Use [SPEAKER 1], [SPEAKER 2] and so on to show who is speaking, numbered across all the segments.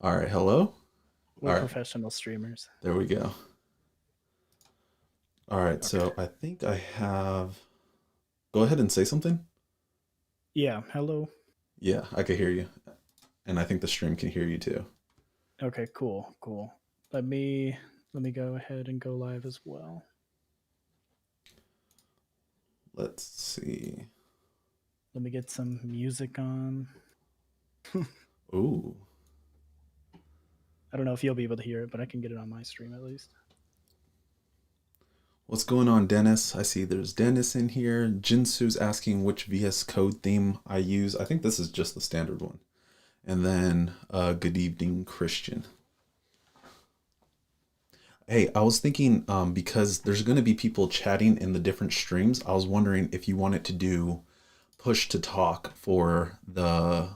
[SPEAKER 1] All right, hello.
[SPEAKER 2] We're
[SPEAKER 1] All right,
[SPEAKER 2] professional streamers.
[SPEAKER 1] there we go. All right,
[SPEAKER 2] Okay.
[SPEAKER 1] so I think I have. Go ahead and say something.
[SPEAKER 2] Yeah. Hello.
[SPEAKER 1] Yeah, I can hear you, and I think the stream can hear you too.
[SPEAKER 2] Okay. Cool. Cool. Let me let me go ahead and go live as well.
[SPEAKER 1] Let's see.
[SPEAKER 2] Let me get some music on.
[SPEAKER 1] Ooh,
[SPEAKER 2] I don't know if you'll be able to hear it, but I can get it on my stream at least.
[SPEAKER 1] what's going on, Dennis? I see there's Dennis in here. Jinsu's asking which VS Code theme I use. I think this is just the standard one. And then, good evening, Christian. Hey, I was thinking, because there's going to be people chatting in the different streams. I was wondering if you wanted to do push to talk for the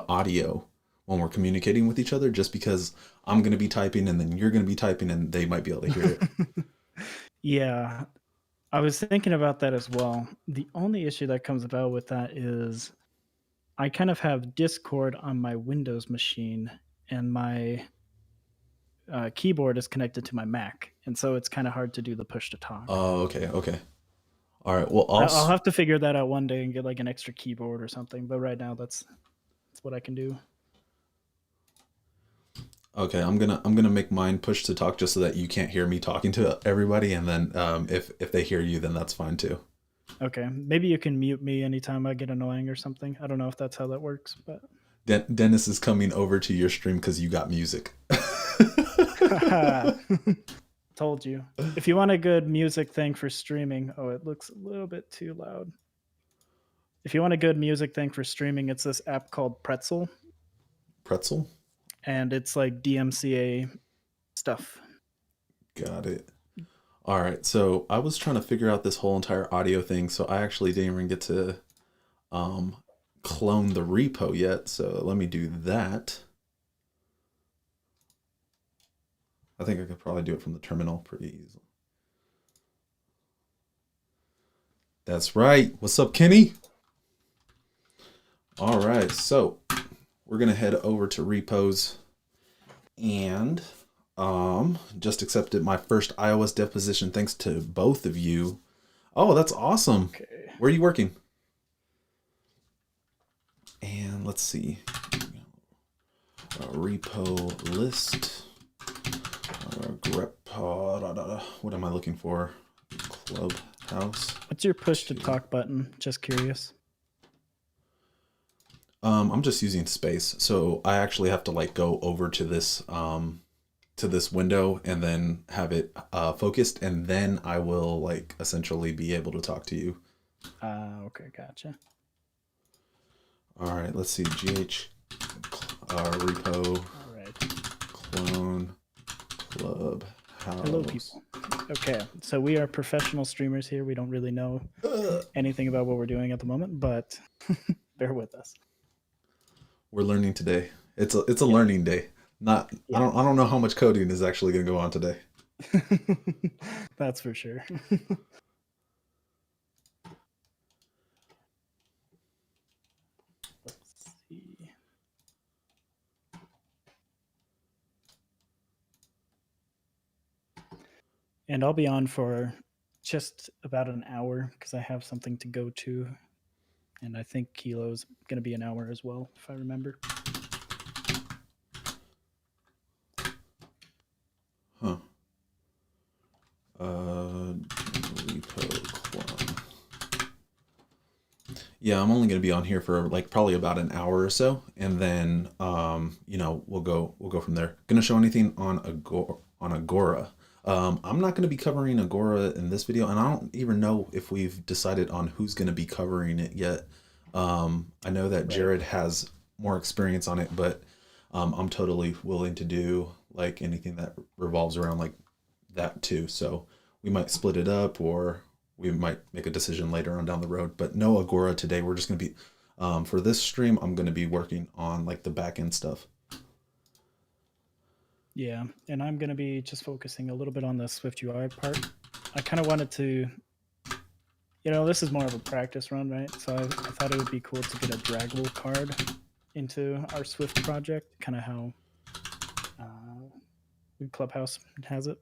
[SPEAKER 1] audio when we're communicating with each other, just because I'm going to be typing and then you're going to be typing and they might be able to hear it.
[SPEAKER 2] Yeah. I was thinking about that as well. The only issue that comes about with that is I kind of have Discord on my Windows machine and my keyboard is connected to my Mac. And so it's kind of hard to do the push to talk.
[SPEAKER 1] Oh, okay, okay. All right. Well,
[SPEAKER 2] I'll have to figure that out one day and get like an extra keyboard or something. But right now, that's what I can do.
[SPEAKER 1] okay. I'm gonna make mine push to talk just so that you can't hear me talking to everybody, and then if they hear you, then that's fine too.
[SPEAKER 2] Okay, maybe you can mute me anytime I get annoying or something. I don't know if that's how that works, but
[SPEAKER 1] Dennis is coming over to your stream because you got music.
[SPEAKER 2] told you. If you want a good music thing for streaming, oh, it looks a little bit too loud. If you want a good music thing for streaming, it's this app called Pretzel,
[SPEAKER 1] Pretzel.
[SPEAKER 2] and it's like DMCA stuff.
[SPEAKER 1] Got it. All right, so I was trying to figure out this whole entire audio thing, so I actually didn't even get to um, clone the repo yet. So let me do that. I think I could probably do it from the terminal pretty easily. That's right. What's up, Kenny? All right, so we're gonna head over to repos and just accepted my first iOS dev position thanks to both of you. Oh, that's awesome.
[SPEAKER 2] Okay.
[SPEAKER 1] Where are you working? And let's see. Repo list. Grep. What am I looking for? Clubhouse.
[SPEAKER 2] What's your push to talk button? Just curious.
[SPEAKER 1] I'm just using space, so I actually have to like go over to this window and then have it focused, and then I will like essentially be able to talk to you.
[SPEAKER 2] Okay, gotcha.
[SPEAKER 1] All right, let's see. GH repo
[SPEAKER 2] All right.
[SPEAKER 1] clone clubhouse.
[SPEAKER 2] Hello, people. Okay, so we are professional streamers here. We don't really know anything about what we're doing at the moment, but bear with us.
[SPEAKER 1] We're learning today. It's a
[SPEAKER 2] Yeah,
[SPEAKER 1] learning day. Not
[SPEAKER 2] yeah.
[SPEAKER 1] I don't know how much coding is actually going to go on today.
[SPEAKER 2] That's for sure. Let's see. And I'll be on for just about an hour because I have something to go to. And I think Kilo's going to be an hour as well, if I remember.
[SPEAKER 1] Huh. Repo clone. Yeah, I'm only going to be on here for like probably about an hour or so, and then we'll go from there. Going to show anything on Agora. I'm not going to be covering Agora in this video, and I don't even know if we've decided on who's going to be covering it yet. I know that
[SPEAKER 2] Right.
[SPEAKER 1] Jared has more experience on it, but I'm totally willing to do like anything that revolves around like that too. So we might split it up, or we might make a decision later on down the road. But no Agora today. We're just gonna be for this stream. I'm gonna be working on like the back end stuff.
[SPEAKER 2] Yeah. And I'm going to be just focusing a little bit on the Swift UI part. I kind of wanted to, this is more of a practice run, right? So I thought it would be cool to get a draggable card into our Swift project, kind of how Clubhouse has it.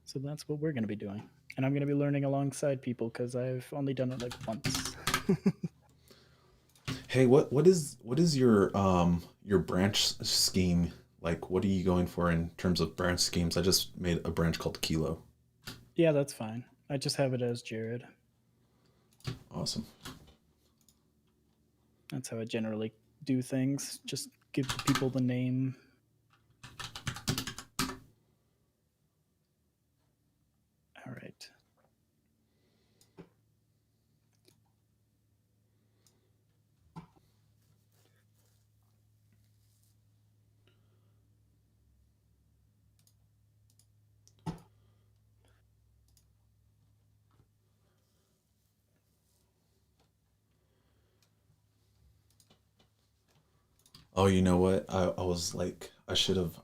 [SPEAKER 2] So that's what we're going to be doing. And I'm going to be learning alongside people because I've only done it like once.
[SPEAKER 1] Hey, what is your branch scheme? Like, what are you going for in terms of branch schemes? I just made a branch called Kilo.
[SPEAKER 2] Yeah, that's fine. I just have it as Jared.
[SPEAKER 1] Awesome.
[SPEAKER 2] That's how I generally do things. Just give the people the name. All right.
[SPEAKER 1] Oh, you know what? I was like, I should have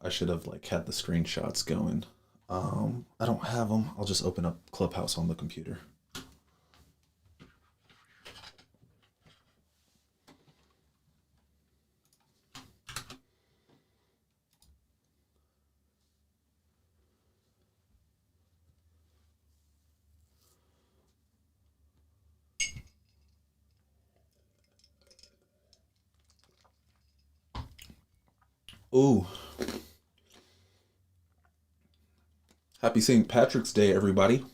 [SPEAKER 1] like had the screenshots going. I don't have them. I'll just open up Clubhouse on the computer. Ooh, happy St. Patrick's Day, everybody.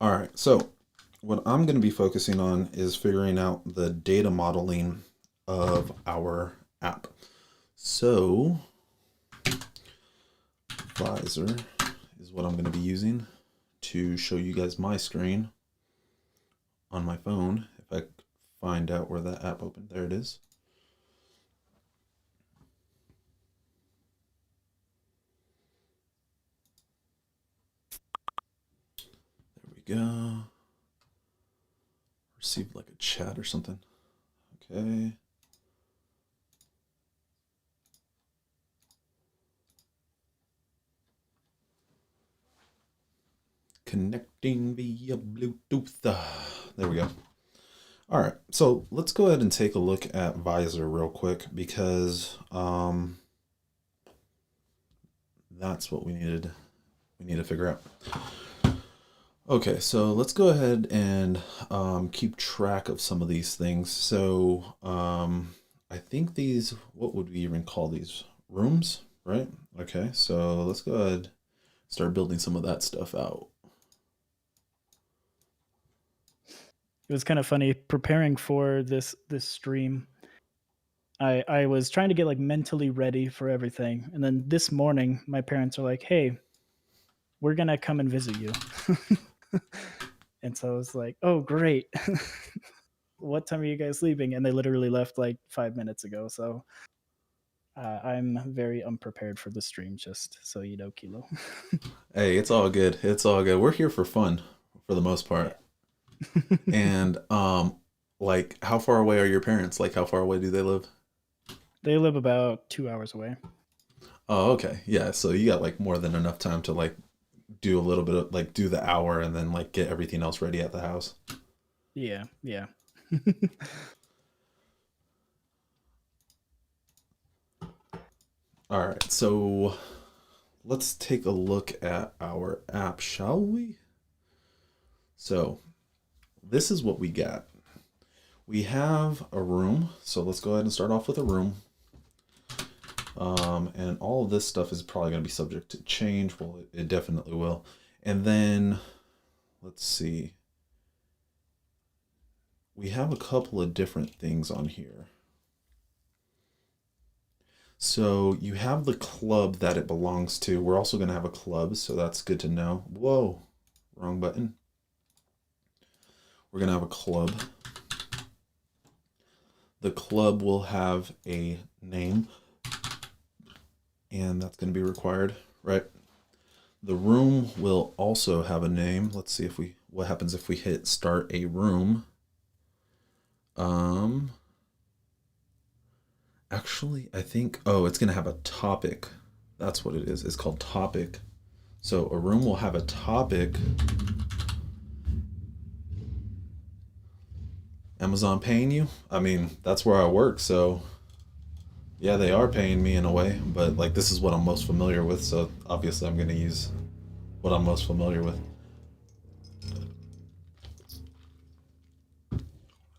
[SPEAKER 1] All right, so what I'm going to be focusing on is figuring out the data modeling of our app. So, Visor is what I'm going to be using to show you guys my screen on my phone. If I find out where that app opened, there it is. There we go. Received like a chat or something. Okay. Connecting via Bluetooth. There we go. All right, so let's go ahead and take a look at Visor real quick because that's what we need to figure out. Okay, so let's go ahead and keep track of some of these things. So I think these, what would we even call these? Rooms, right? Okay, so let's go ahead and start building some of that stuff out.
[SPEAKER 2] It was kind of funny preparing for this stream. I was trying to get like mentally ready for everything, and then this morning my parents are like, "Hey, we're gonna come and visit you," and so I was like, "Oh, great! What time are you guys leaving?" And they literally left like 5 minutes ago. So I'm very unprepared for the stream, just so you know, Kilo.
[SPEAKER 1] Hey, it's all good. It's all good. We're here for fun for the most part. And like how far away are your parents? Like how far away do they live?
[SPEAKER 2] They live about 2 hours away.
[SPEAKER 1] Oh, okay. Yeah, so you got like more than enough time to like do a little bit of like do the hour and then like get everything else ready at the house.
[SPEAKER 2] Yeah, yeah.
[SPEAKER 1] All right. So let's take a look at our app, shall we? So this is what we got. We have a room. So let's go ahead and start off with a room. And all of this stuff is probably going to be subject to change. Well, it definitely will. And then let's see. We have a couple of different things on here. So you have the club that it belongs to. We're also going to have a club, so that's good to know. Whoa, wrong button. We're going to have a club. The club will have a name, and that's going to be required, right? The room will also have a name. Let's see if what happens if we hit start a room. Actually, I think, oh, it's going to have a topic. That's what it is. It's called topic. So a room will have a topic. Amazon paying you? I mean, that's where I work, so yeah, they are paying me in a way, but like this is what I'm most familiar with, so obviously I'm going to use what I'm most familiar with.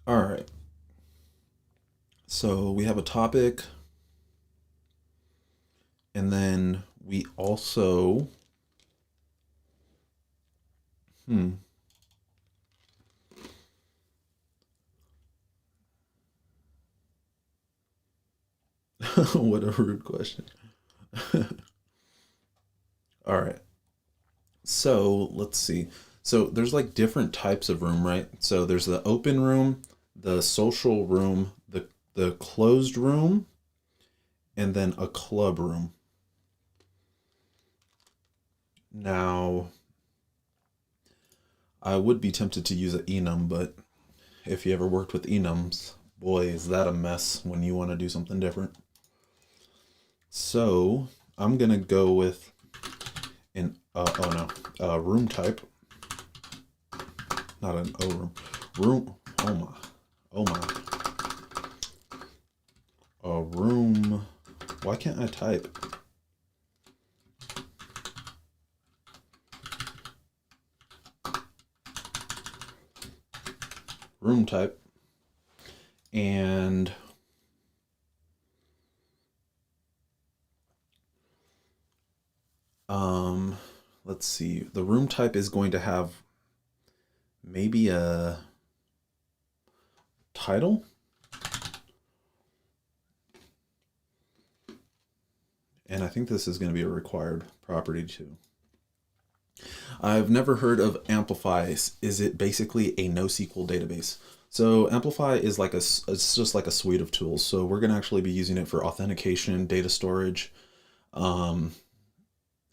[SPEAKER 1] All right. So we have a topic, and then we also hmm what a rude question. All right. So let's see. So there's like different types of room, right? So there's the open room, the social room, the closed room, and then a club room. Now, I would be tempted to use an Enum, but if you ever worked with Enums, boy, is that a mess when you want to do something different. So I'm gonna go with an room type, not an O room. Room. Oh my. A room. Why can't I type? Room type. And let's see. The room type is going to have maybe a title. And I think this is going to be a required property too. I've never heard of Amplify. Is it basically a NoSQL database? So Amplify is like it's just like a suite of tools. So we're going to actually be using it for authentication, data storage,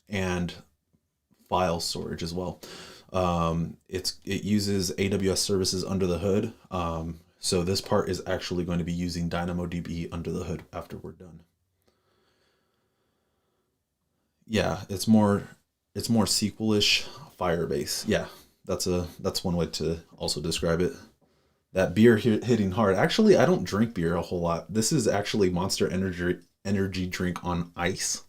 [SPEAKER 1] and file storage as well. It uses AWS services under the hood. So this part is actually going to be using DynamoDB under the hood after we're done. Yeah, it's more SQL-ish, Firebase. Yeah, that's one way to also describe it. That beer hitting hard. Actually, I don't drink beer a whole lot. This is actually Monster energy drink on ice.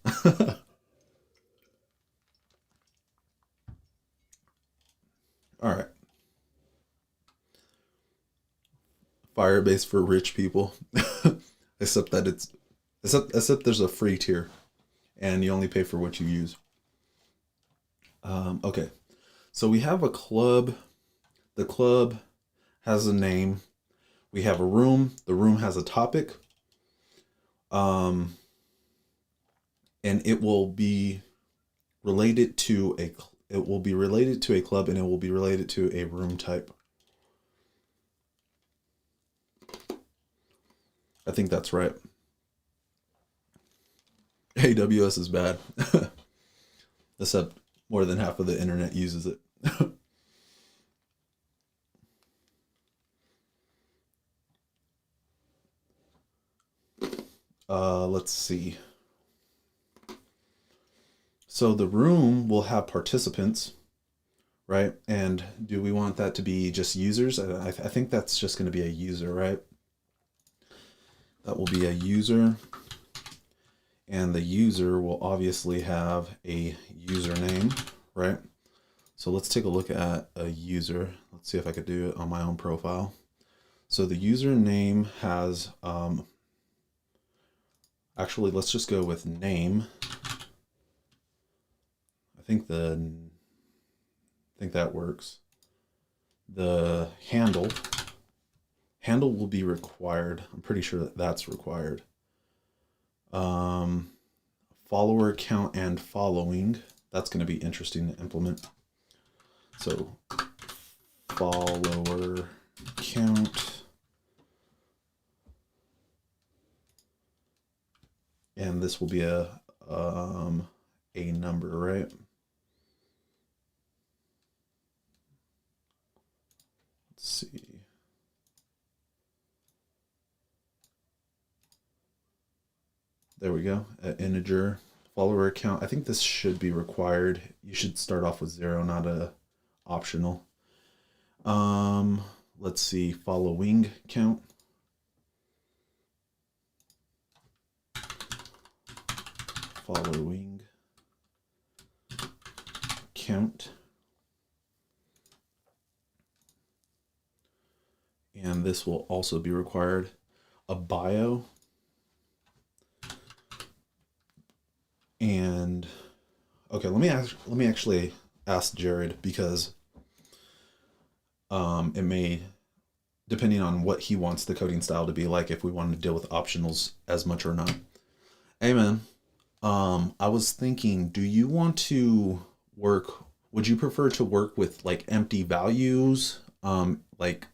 [SPEAKER 1] All right. Firebase for rich people. except that it's except there's a free tier and you only pay for what you use. Okay. So we have a club. The club has a name. We have a room. The room has a topic. Um, and it will be related to a club, and it will be related to a room type. I think that's right. AWS is bad. Except more than half of the internet uses it. Let's see. So the room will have participants, right? And do we want that to be just users? I think that's just going to be a user, right? That will be a user. And the user will obviously have a username, right? So let's take a look at a user. Let's see if I could do it on my own profile. So the username has, actually, let's just go with name. I think that works. The handle will be required. I'm pretty sure that that's required. Follower count and following. That's going to be interesting to implement. So follower count. And this will be a number, right? Let's see. There we go. An integer follower count. I think this should be required. You should start off with 0, not a optional. let's see, following count. Following count. And this will also be required. A bio. And okay, let me actually ask Jared, because it may, depending on what he wants the coding style to be like, if we want to deal with optionals as much or not. Hey man, I was thinking, do you want to would you prefer to work with like empty values, like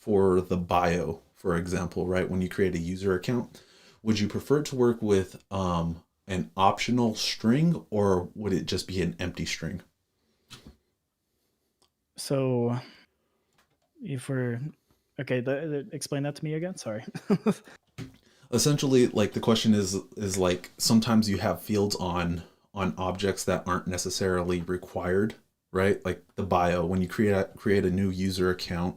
[SPEAKER 1] for the bio, for example, right? When you create a user account, would you prefer to work with an optional string, or would it just be an empty string?
[SPEAKER 2] So if we're okay, explain that to me again. Sorry.
[SPEAKER 1] Essentially, like the question is like sometimes you have fields on objects that aren't necessarily required, right? Like the bio, when you create a new user account,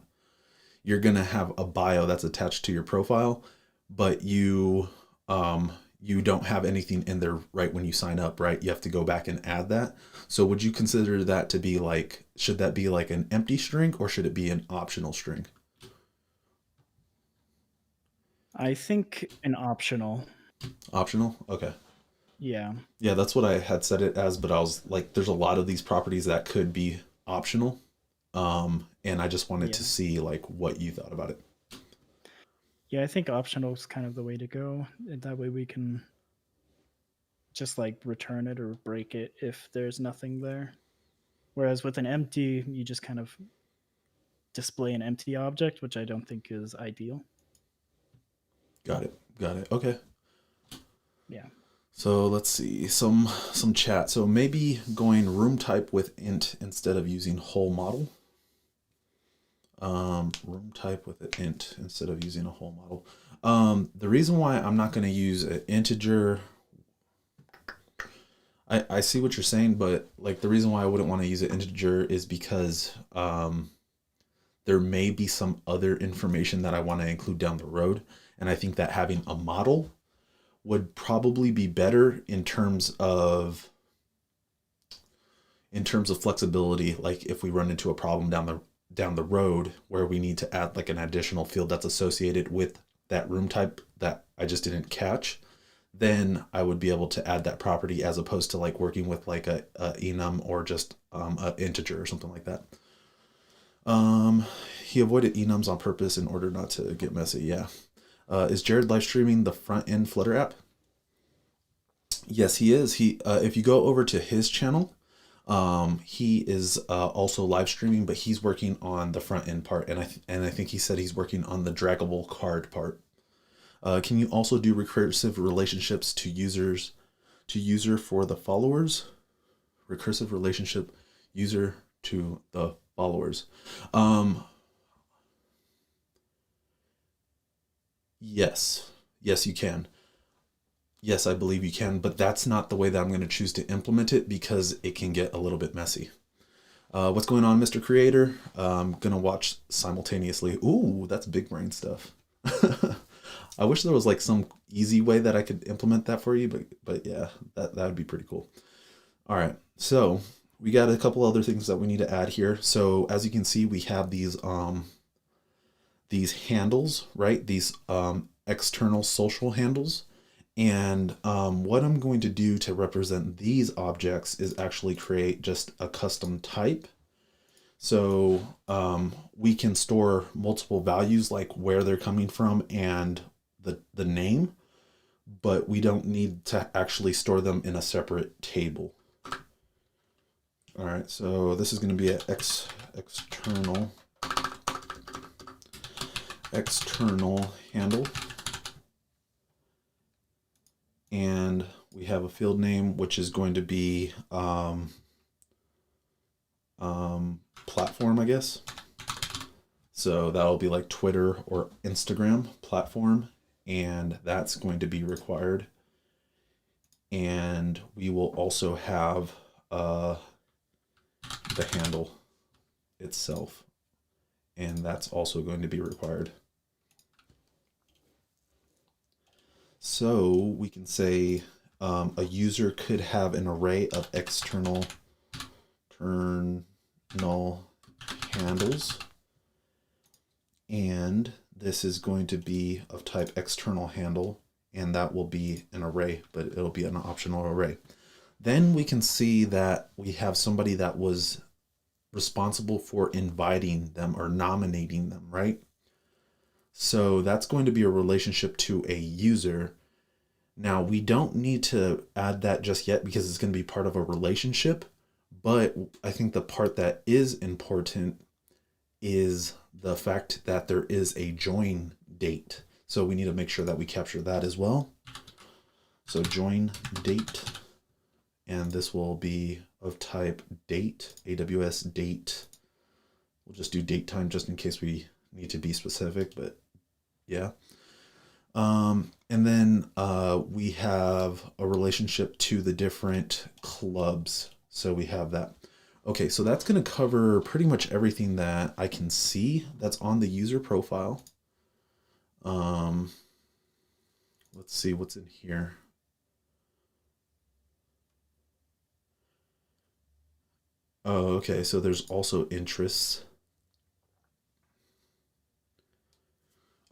[SPEAKER 1] you're gonna have a bio that's attached to your profile, but you don't have anything in there right when you sign up, right? You have to go back and add that. So would you consider that to be like, should that be like an empty string, or should it be an optional string?
[SPEAKER 2] I think an optional.
[SPEAKER 1] Optional? Okay.
[SPEAKER 2] Yeah.
[SPEAKER 1] Yeah, that's what I had set it as, but I was like, there's a lot of these properties that could be optional. And I just wanted to
[SPEAKER 2] Yeah.
[SPEAKER 1] see like what you thought about it.
[SPEAKER 2] Yeah, I think optional is kind of the way to go. And that way we can just like return it or break it if there's nothing there. Whereas with an empty, you just kind of display an empty object, which I don't think is ideal.
[SPEAKER 1] Got it. Got it. Okay.
[SPEAKER 2] Yeah.
[SPEAKER 1] So let's see some chat. So maybe going room type with int instead of using whole model. Room type with an int instead of using a whole model. The reason why I'm not going to use an integer, I see what you're saying, but like the reason why I wouldn't want to use an integer is because there may be some other information that I want to include down the road, and I think that having a model would probably be better in terms of flexibility. Like if we run into a problem down the road where we need to add like an additional field that's associated with that room type that I just didn't catch, then I would be able to add that property, as opposed to like working with like a enum or just an integer or something like that. He avoided enums on purpose in order not to get messy. Yeah. Is Jared live streaming the front end Flutter app? Yes, he is. If you go over to his channel, he is also live streaming, but he's working on the front end part, and I think he said he's working on the draggable card part. Can you also do recursive relationships to user for the followers? Recursive relationship user to the followers. Yes, yes, you can. Yes, I believe you can, but that's not the way that I'm going to choose to implement it, because it can get a little bit messy. What's going on, Mr. Creator? I'm going to watch simultaneously. Ooh, that's big brain stuff. I wish there was like some easy way that I could implement that for you, but yeah, that would be pretty cool. All right, so we got a couple other things that we need to add here. So as you can see, we have these handles, right? These external social handles. And what I'm going to do to represent these objects is actually create just a custom type. So we can store multiple values, like where they're coming from and the name, but we don't need to actually store them in a separate table. All right, so this is going to be an external handle. And we have a field name, which is going to be platform, I guess. So that'll be like Twitter or Instagram platform, and that's going to be required. And we will also have the handle itself. and that's also going to be required. So we can say a user could have an array of external handles, and this is going to be of type external handle, and that will be an array, but it'll be an optional array. Then we can see that we have somebody that was responsible for inviting them or nominating them, right? So that's going to be a relationship to a user. Now, we don't need to add that just yet because it's going to be part of a relationship, but I think the part that is important is the fact that there is a join date. So we need to make sure that we capture that as well. So join date, and this will be of type date, AWS date. We'll just do date time just in case we need to be specific, but yeah. And then we have a relationship to the different clubs. So we have that. Okay, so that's going to cover pretty much everything that I can see that's on the user profile. Let's see what's in here. Oh, okay, so there's also interests.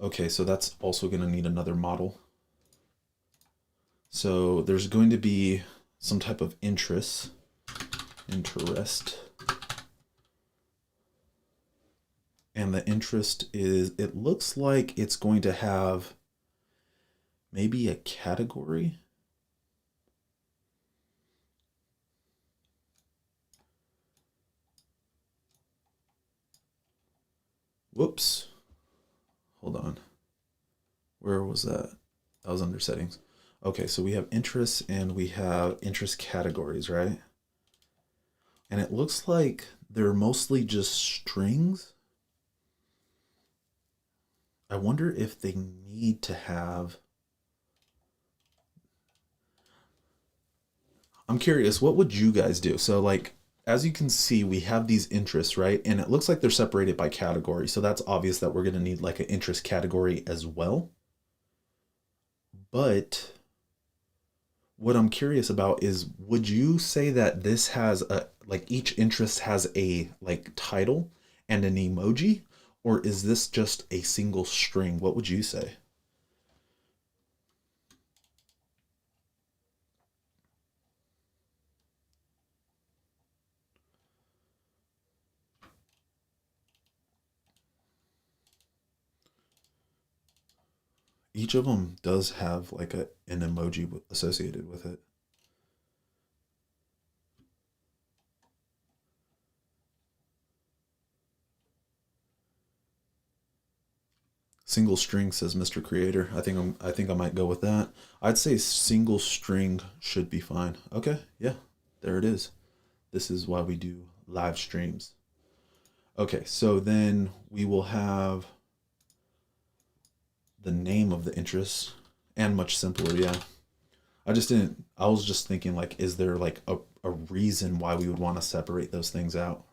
[SPEAKER 1] Okay, so that's also going to need another model. So there's going to be some type of interest. And the interest is, it looks like it's going to have maybe a category. Whoops. Hold on. Where was that? That was under settings. Okay, so we have interests and we have interest categories, right? And it looks like they're mostly just strings. I wonder if they need to have... I'm curious, what would you guys do? So like, as you can see, we have these interests, right? And it looks like they're separated by category. So that's obvious that we're going to need like an interest category as well. But what I'm curious about is, would you say that this has a, like each interest has a like title and an emoji, or is this just a single string? What would you say? Each of them does have like an emoji associated with it. Single string, says Mr. Creator. I think I might go with that. I'd say single string should be fine. Okay, yeah, there it is. This is why we do live streams. Okay, so then we will have the name of the interest, and much simpler, yeah. I was just thinking like, is there like a reason why we would want to separate those things out?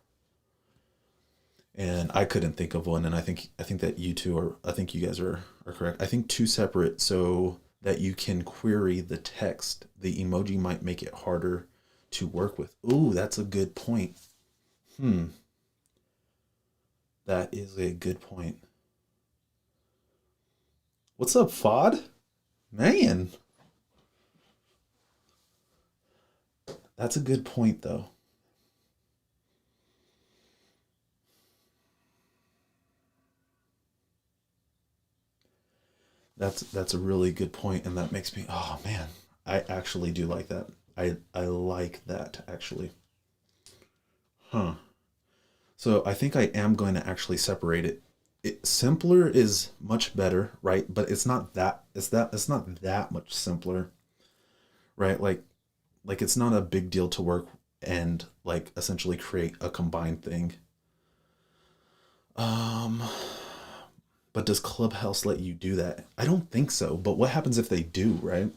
[SPEAKER 1] And I couldn't think of one, and I think that you two are, I think you guys are correct. I think two separate so that you can query the text. The emoji might make it harder to work with. Ooh, that's a good point. That is a good point. What's up, Fod? Man, that's a good point though. That's a really good point, and that makes me, oh man, I actually do like that. I like that actually. Huh. So I think I am going to actually separate it. Simpler is much better, right? But it's not that much simpler, right? Like it's not a big deal to work and like essentially create a combined thing. Um but does Clubhouse let you do that? I don't think so. But what happens if they do, right?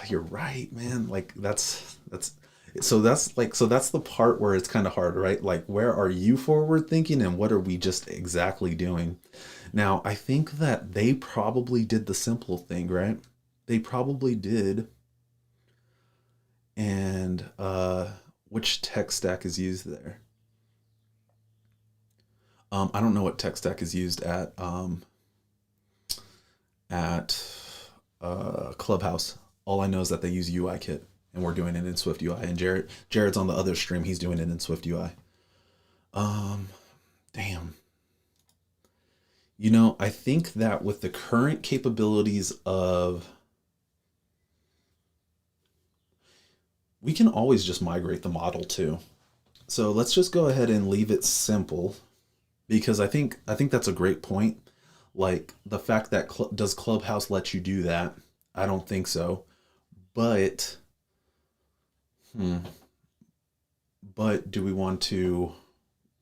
[SPEAKER 1] You're right, man. Like that's So that's the part where it's kind of hard, right? Like, where are you forward thinking and what are we just exactly doing? Now, I think that they probably did the simple thing, right? They probably did. And which tech stack is used there? I don't know what tech stack is used at Clubhouse. All I know is that they use UI kit, and we're doing it in Swift UI. And Jared's on the other stream. He's doing it in Swift UI. Um, Damn. I think that with the current capabilities of, we can always just migrate the model too. So let's just go ahead and leave it simple, because I think that's a great point. Like the fact that does Clubhouse let you do that? I don't think so. But hmm, but do we want to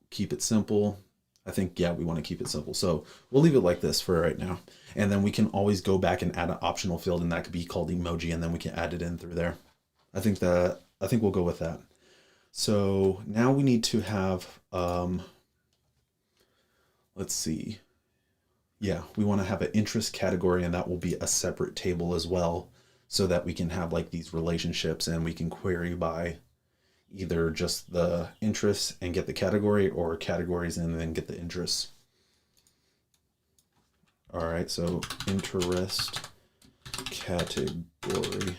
[SPEAKER 1] keep it simple? I think, yeah, we want to keep it simple. So we'll leave it like this for right now. And then we can always go back and add an optional field, and that could be called emoji, and then we can add it in through there. I think we'll go with that. So now we need to have let's see. Yeah, we want to have an interest category, and that will be a separate table as well, so that we can have like these relationships and we can query by either just the interests and get the category, or categories and then get the interests. All right, so interest category.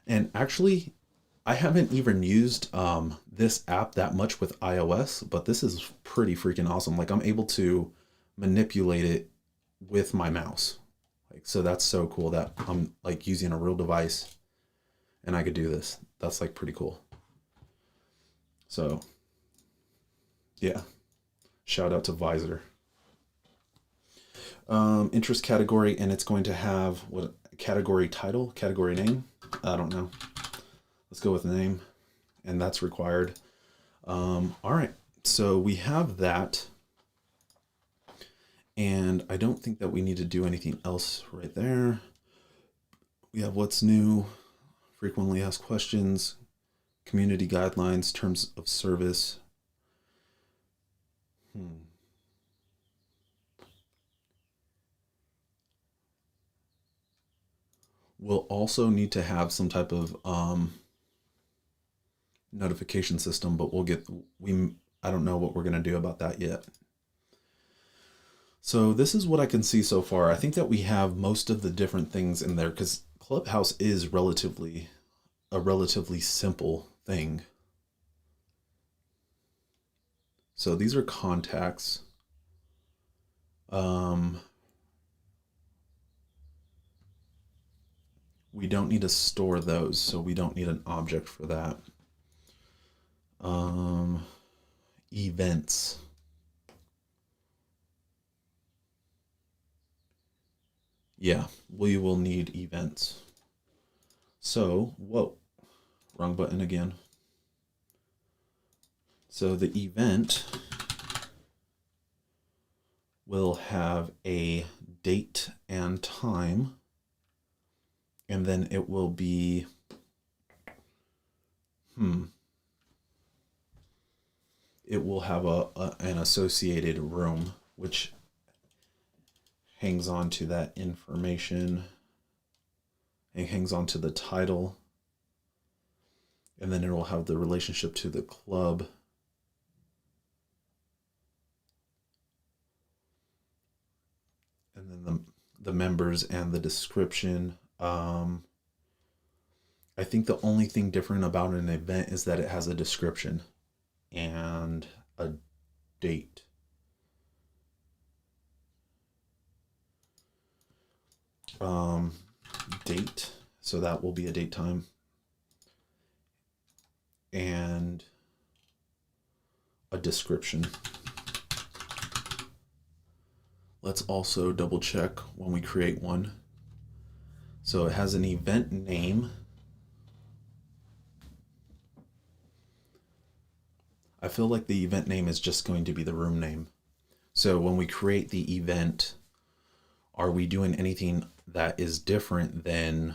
[SPEAKER 1] And actually, I haven't even used this app that much with iOS, but this is pretty freaking awesome. Like, I'm able to manipulate it with my mouse. Like, so that's so cool that I'm like using a real device and I could do this. That's like pretty cool. So yeah, shout out to Visor. Interest category, and it's going to have what category title, category name. I don't know. Let's go with name, and that's required. All right, so we have that, and I don't think that we need to do anything else right there. We have what's new, frequently asked questions, community guidelines, terms of service. We'll also need to have some type of notification system, but I don't know what we're going to do about that yet. So this is what I can see so far. I think that we have most of the different things in there, because Clubhouse is a relatively simple thing. So these are contacts. We don't need to store those, so we don't need an object for that. Events. Yeah, we will need events. So, whoa, wrong button again. So the event will have a date and time, and then it will be, it will have an associated room, which hangs on to that information. It hangs on to the title, and then it will have the relationship to the club. And then the members and the description. I think the only thing different about an event is that it has a description and a date. Date, so that will be a date time, and a description. Let's also double check when we create one. So it has an event name. I feel like the event name is just going to be the room name. So when we create the event, are we doing anything that is different than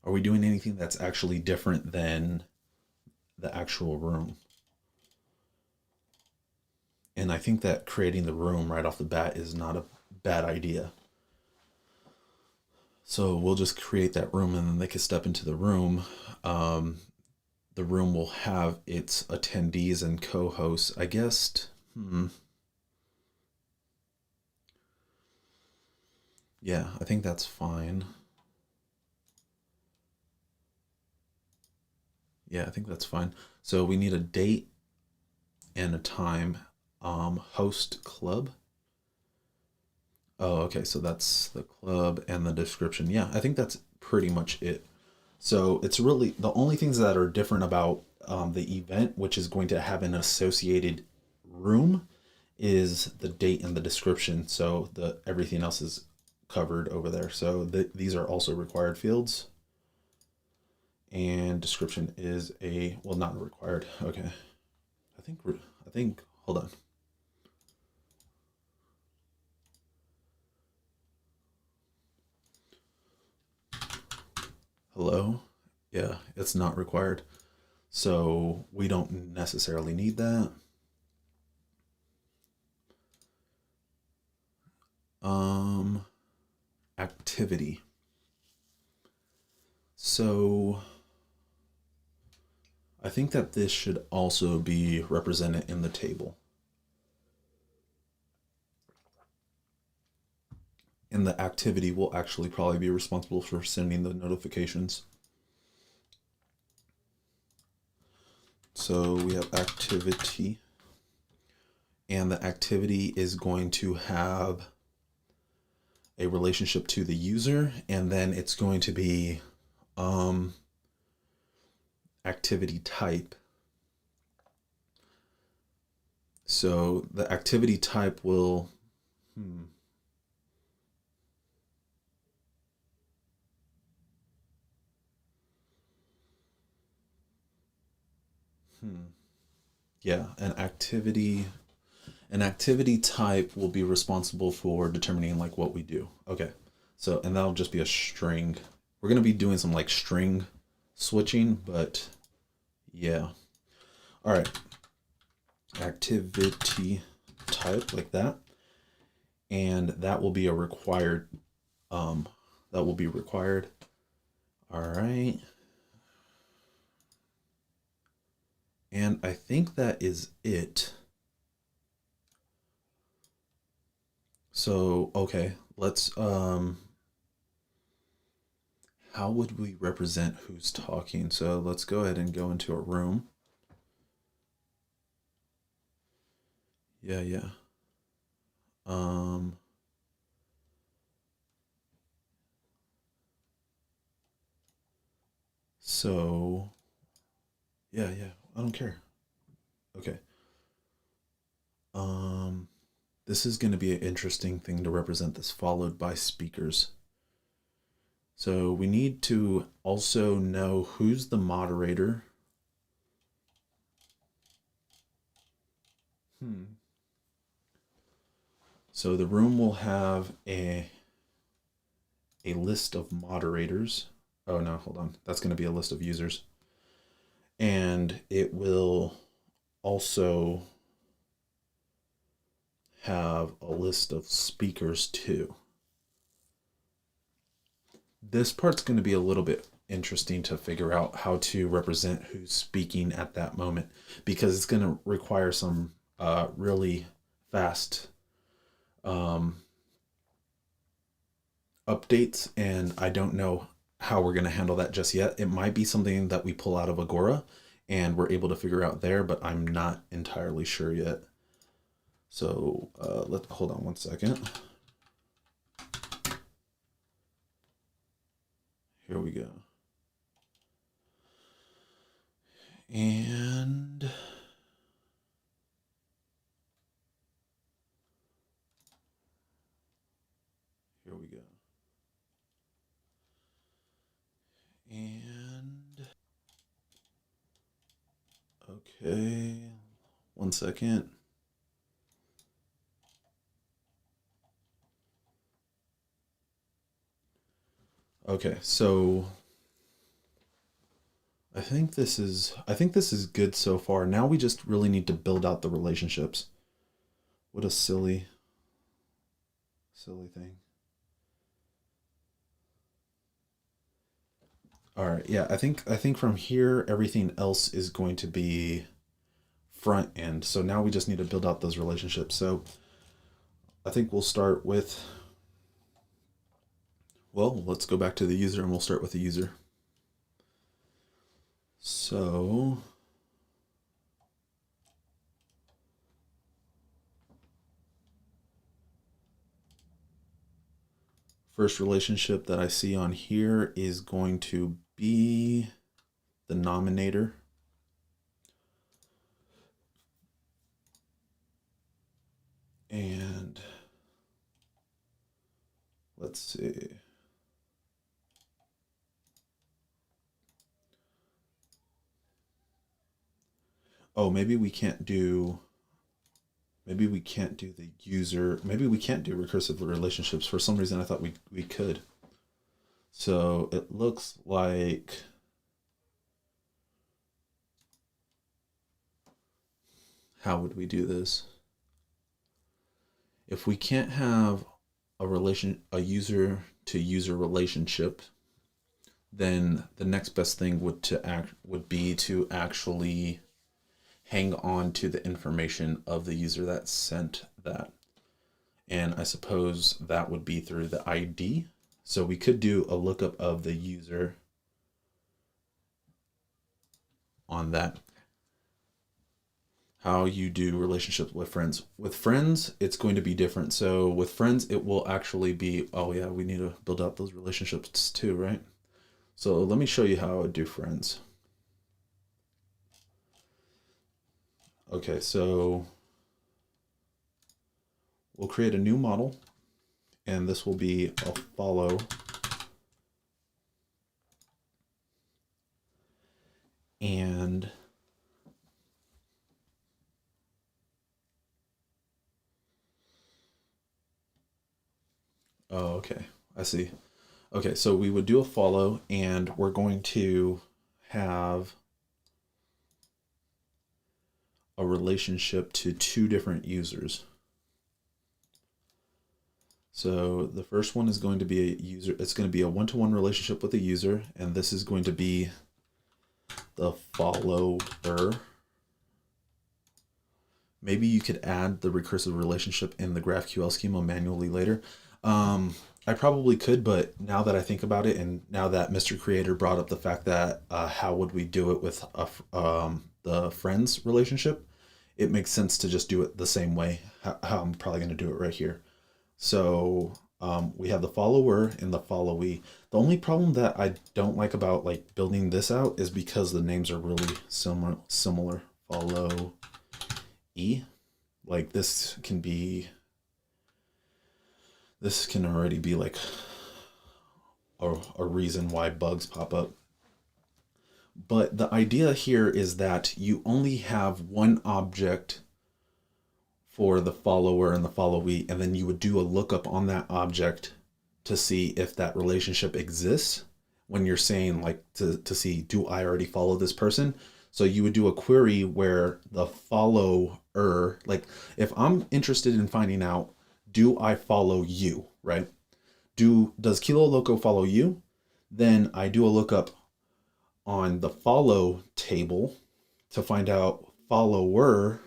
[SPEAKER 1] Are we doing anything that's actually different than the actual room? And I think that creating the room right off the bat is not a bad idea. So we'll just create that room and then they can step into the room. The room will have its attendees and co-hosts. I guess, yeah, I think that's fine. Yeah, I think that's fine. So we need a date and a time. Host club. Oh, okay. So that's the club and the description. Yeah, I think that's pretty much it. So it's really the only things that are different about the event, which is going to have an associated room, is the date and the description. So the everything else is covered over there. So these are also required fields. And description is a well, not required. Okay, I think. Hold on. Hello. Yeah, it's not required. So we don't necessarily need that. Um, Activity. So I think that this should also be represented in the table. And the activity will actually probably be responsible for sending the notifications. So we have activity, and the activity is going to have a relationship to the user, and then it's going to be activity type. So the activity type will yeah, an activity type will be responsible for determining like what we do. Okay. So and that'll just be a string. We're gonna be doing some like string switching, but yeah. All right. Activity type like that. And that will be a required that will be required. All right. And I think that is it. So, okay, let's how would we represent who's talking? So, let's go ahead and go into a room. Yeah, yeah. Um so yeah, yeah. I don't care. Okay. Um this is going to be an interesting thing to represent this followed by speakers. So, we need to also know who's the moderator. So the room will have a list of moderators. Oh no, hold on. That's going to be a list of users. And it will also have a list of speakers too. This part's going to be a little bit interesting to figure out how to represent who's speaking at that moment because it's going to require some really fast updates, and I don't know how we're going to handle that just yet. It might be something that we pull out of Agora and we're able to figure out there, but I'm not entirely sure yet. So let's hold on one second. Here we go. And here we go. And okay, one second. Okay, so I think this is good so far. Now we just really need to build out the relationships. What a silly thing. All right, yeah, I think from here everything else is going to be front end. So now we just need to build out those relationships. So I think we'll start with, well, let's go back to the user and we'll start with the user. So first relationship that I see on here is going to be the nominator. And let's see. Oh, maybe we can't do the user. Maybe we can't do recursive relationships. For some reason, I thought we could. So it looks like how would we do this? If we can't have a user to user relationship, then the next best thing would be to actually hang on to the information of the user that sent that. And I suppose that would be through the ID. So we could do a lookup of the user on that. How you do relationships with friends. With friends, it's going to be different. So with friends, it will actually be, oh yeah, we need to build up those relationships too, right? So let me show you how I would do friends. Okay, so we'll create a new model, and this will be a follow. And oh, okay, I see. Okay, so we would do a follow, and we're going to have a relationship to two different users. So the first one is going to be a user. It's going to be a one-to-one relationship with a user, and this is going to be the follower. Maybe you could add the recursive relationship in the GraphQL schema manually later. I probably could, but now that I think about it, and now that Mr. Creator brought up the fact that how would we do it with the friends relationship, it makes sense to just do it the same way, how I'm probably going to do it right here. So we have the follower and the followee. The only problem that I don't like about like building this out is because the names are really similar. Follow E. Like this can already be like a reason why bugs pop up. But the idea here is that you only have one object for the follower and the followee, and then you would do a lookup on that object to see if that relationship exists when you're saying like to see, do I already follow this person? So you would do a query where the follower, like if I'm interested in finding out, do I follow you, right? Does Kilo Loco follow you? Then I do a lookup on the follow table to find out follower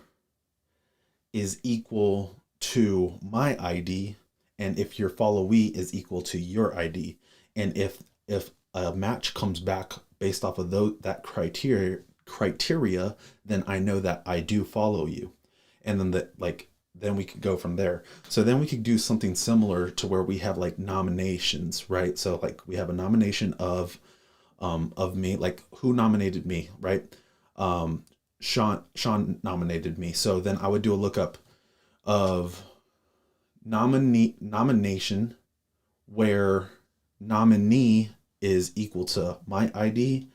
[SPEAKER 1] is equal to my ID, and if your followee is equal to your ID. And if a match comes back based off of that criteria, then I know that I do follow you. And then we could go from there. So then we could do something similar to where we have like nominations, right? So like we have a nomination of me, like who nominated me, right? Sean nominated me. So then I would do a lookup of nomination where nominee is equal to my ID,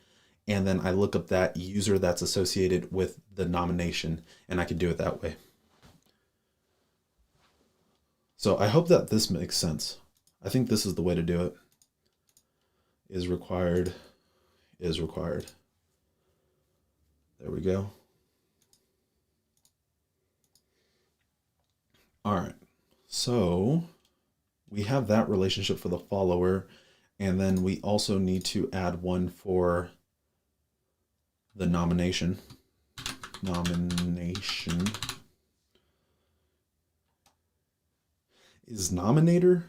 [SPEAKER 1] and then I look up that user that's associated with the nomination, and I can do it that way. So I hope that this makes sense. I think this is the way to do it. Is required. There we go. All right. So we have that relationship for the follower, and then we also need to add one for the nomination. Nomination. Is nominator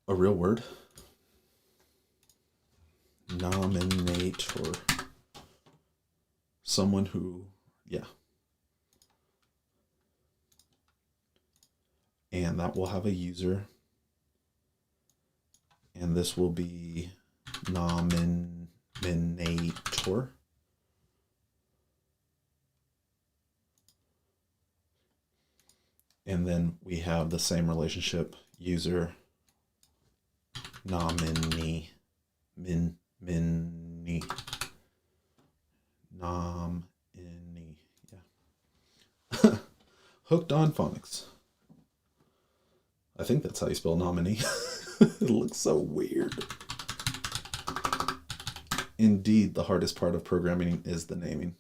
[SPEAKER 1] a real word? Nominator. Someone who, yeah. And that will have a user. And this will be nominator. And then we have the same relationship, user, nominee, nominee, yeah. Hooked on phonics. I think that's how you spell nominee. It looks so weird. Indeed, the hardest part of programming is the naming.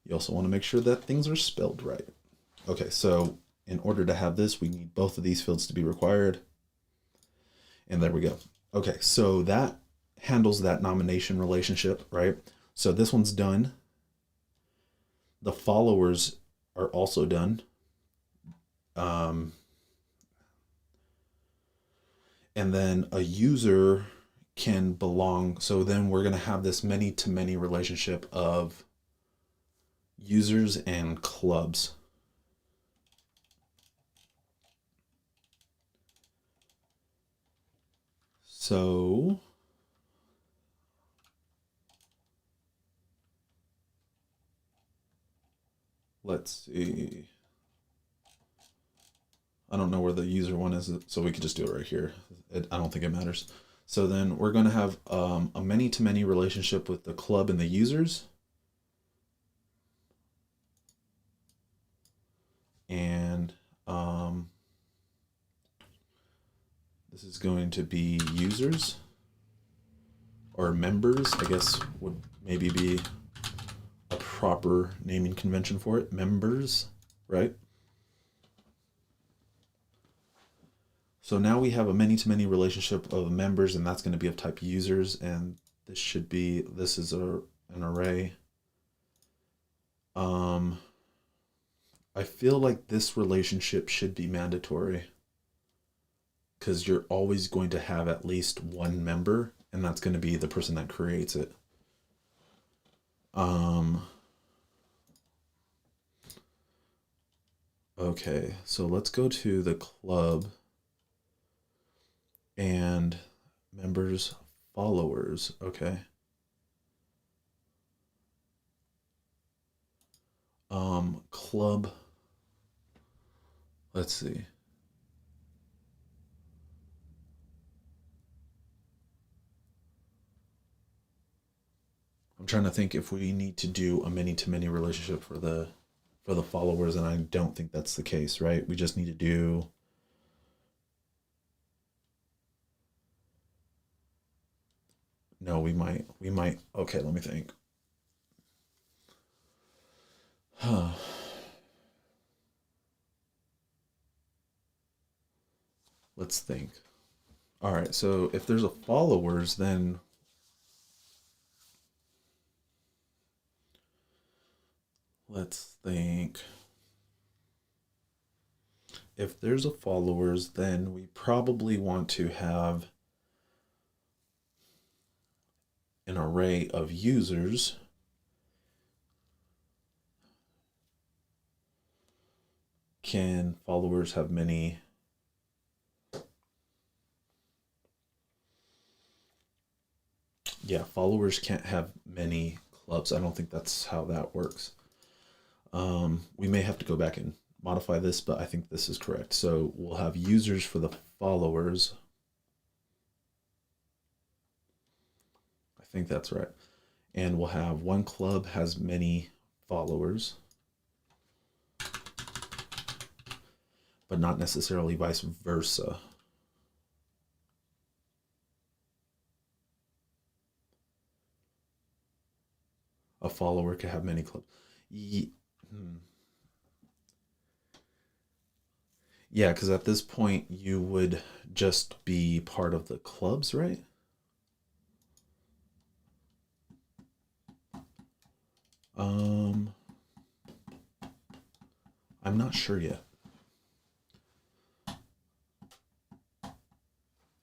[SPEAKER 1] You also want to make sure that things are spelled right. Okay, so in order to have this, we need both of these fields to be required. And there we go. Okay, so that handles that nomination relationship, right? So this one's done. The followers are also done. And then a user can belong. So then we're going to have this many-to-many relationship of users and clubs. So let's see. I don't know where the user one is, so we could just do it right here. I don't think it matters. So then we're going to have a many-to-many relationship with the club and the users. And this is going to be users or members, I guess would maybe be a proper naming convention for it. Members, right? So now we have a many-to-many relationship of members, and that's going to be of type users, and this is an array. I feel like this relationship should be mandatory because you're always going to have at least one member, and that's going to be the person that creates it. Okay, so let's go to the club and members, followers. Okay. Club. Let's see. I'm trying to think if we need to do a many-to-many relationship for the followers, and I don't think that's the case, right? We just need to do no, we might. Okay, let me think. Let's think. All right, so if there's a followers, then let's think. If there's a followers, then we probably want to have an array of users. Can followers have many? Yeah, followers can't have many clubs. I don't think that's how that works. We may have to go back and modify this, but I think this is correct. So we'll have users for the followers. I think that's right. And we'll have one club has many followers, but not necessarily vice versa. follower could have many clubs. Yeah, because at this point you would just be part of the clubs, right? I'm not sure yet.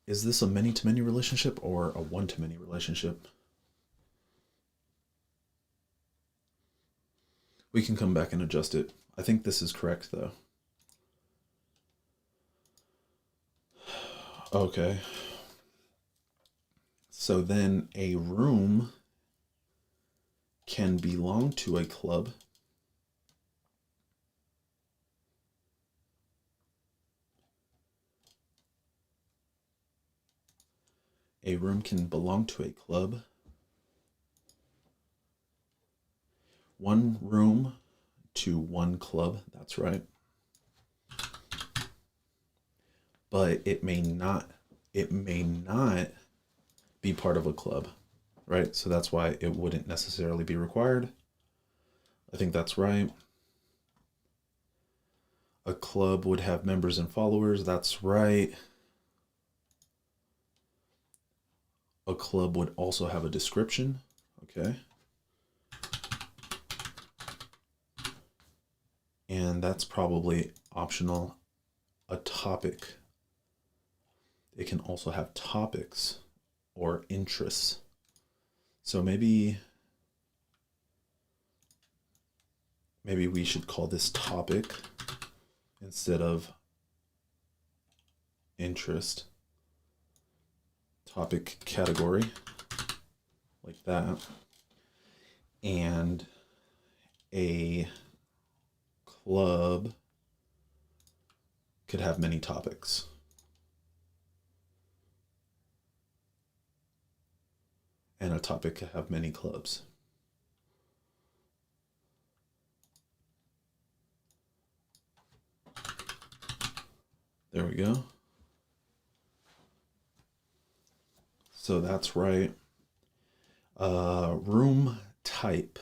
[SPEAKER 1] Is this a many-to-many relationship or a one-to-many relationship? We can come back and adjust it. I think this is correct, though. Okay. So then a room can belong to a club. A room can belong to a club. One room to one club, that's right. But it may not be part of a club, right? So that's why it wouldn't necessarily be required. I think that's right. A club would have members and followers, that's right. A club would also have a description, okay? And that's probably optional. A topic. It can also have topics or interests. So maybe we should call this topic instead of interest. Topic category, like that. And a club could have many topics. And a topic could have many clubs. There we go. So that's right. Room type.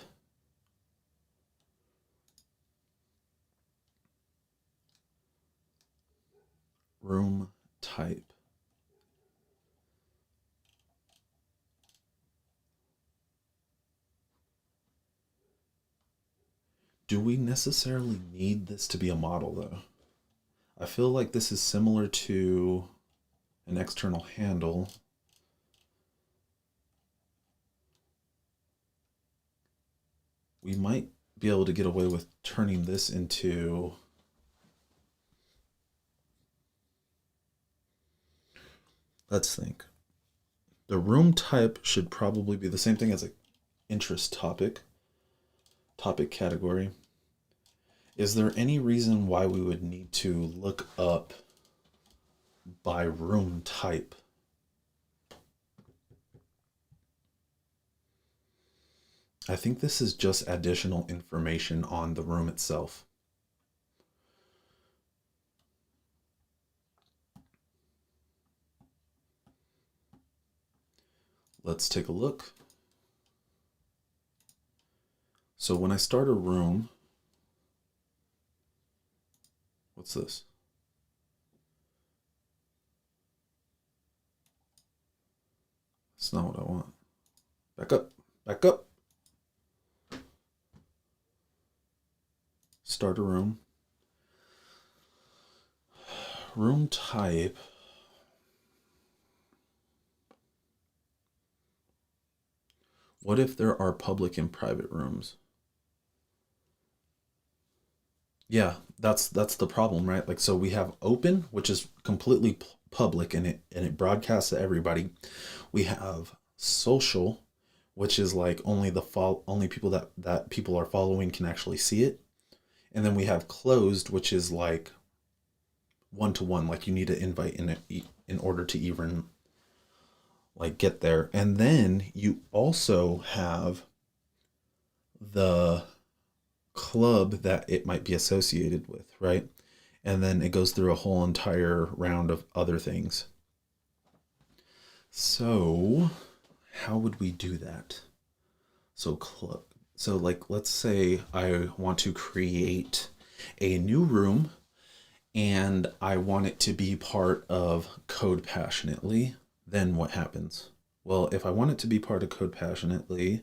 [SPEAKER 1] Room type. Do we necessarily need this to be a model, though? I feel like this is similar to an external handle. We might be able to get away with turning this into... Let's think. The room type should probably be the same thing as an interest topic category. Is there any reason why we would need to look up by room type? I think this is just additional information on the room itself. Let's take a look. So when I start a room, what's this? That's not what I want. Back up, back up. Start a room. Room type. What if there are public and private rooms? Yeah, that's the problem, right? Like, so we have open, which is completely public and it broadcasts to everybody. We have social, which is like only only people that people are following can actually see it. And then we have closed, which is like one-to-one, like you need to invite in order to even like get there. And then you also have the club that it might be associated with, right? And then it goes through a whole entire round of other things. So how would we do that? So So like, let's say I want to create a new room and I want it to be part of Code Passionately. Then what happens? Well, if I want it to be part of Code Passionately,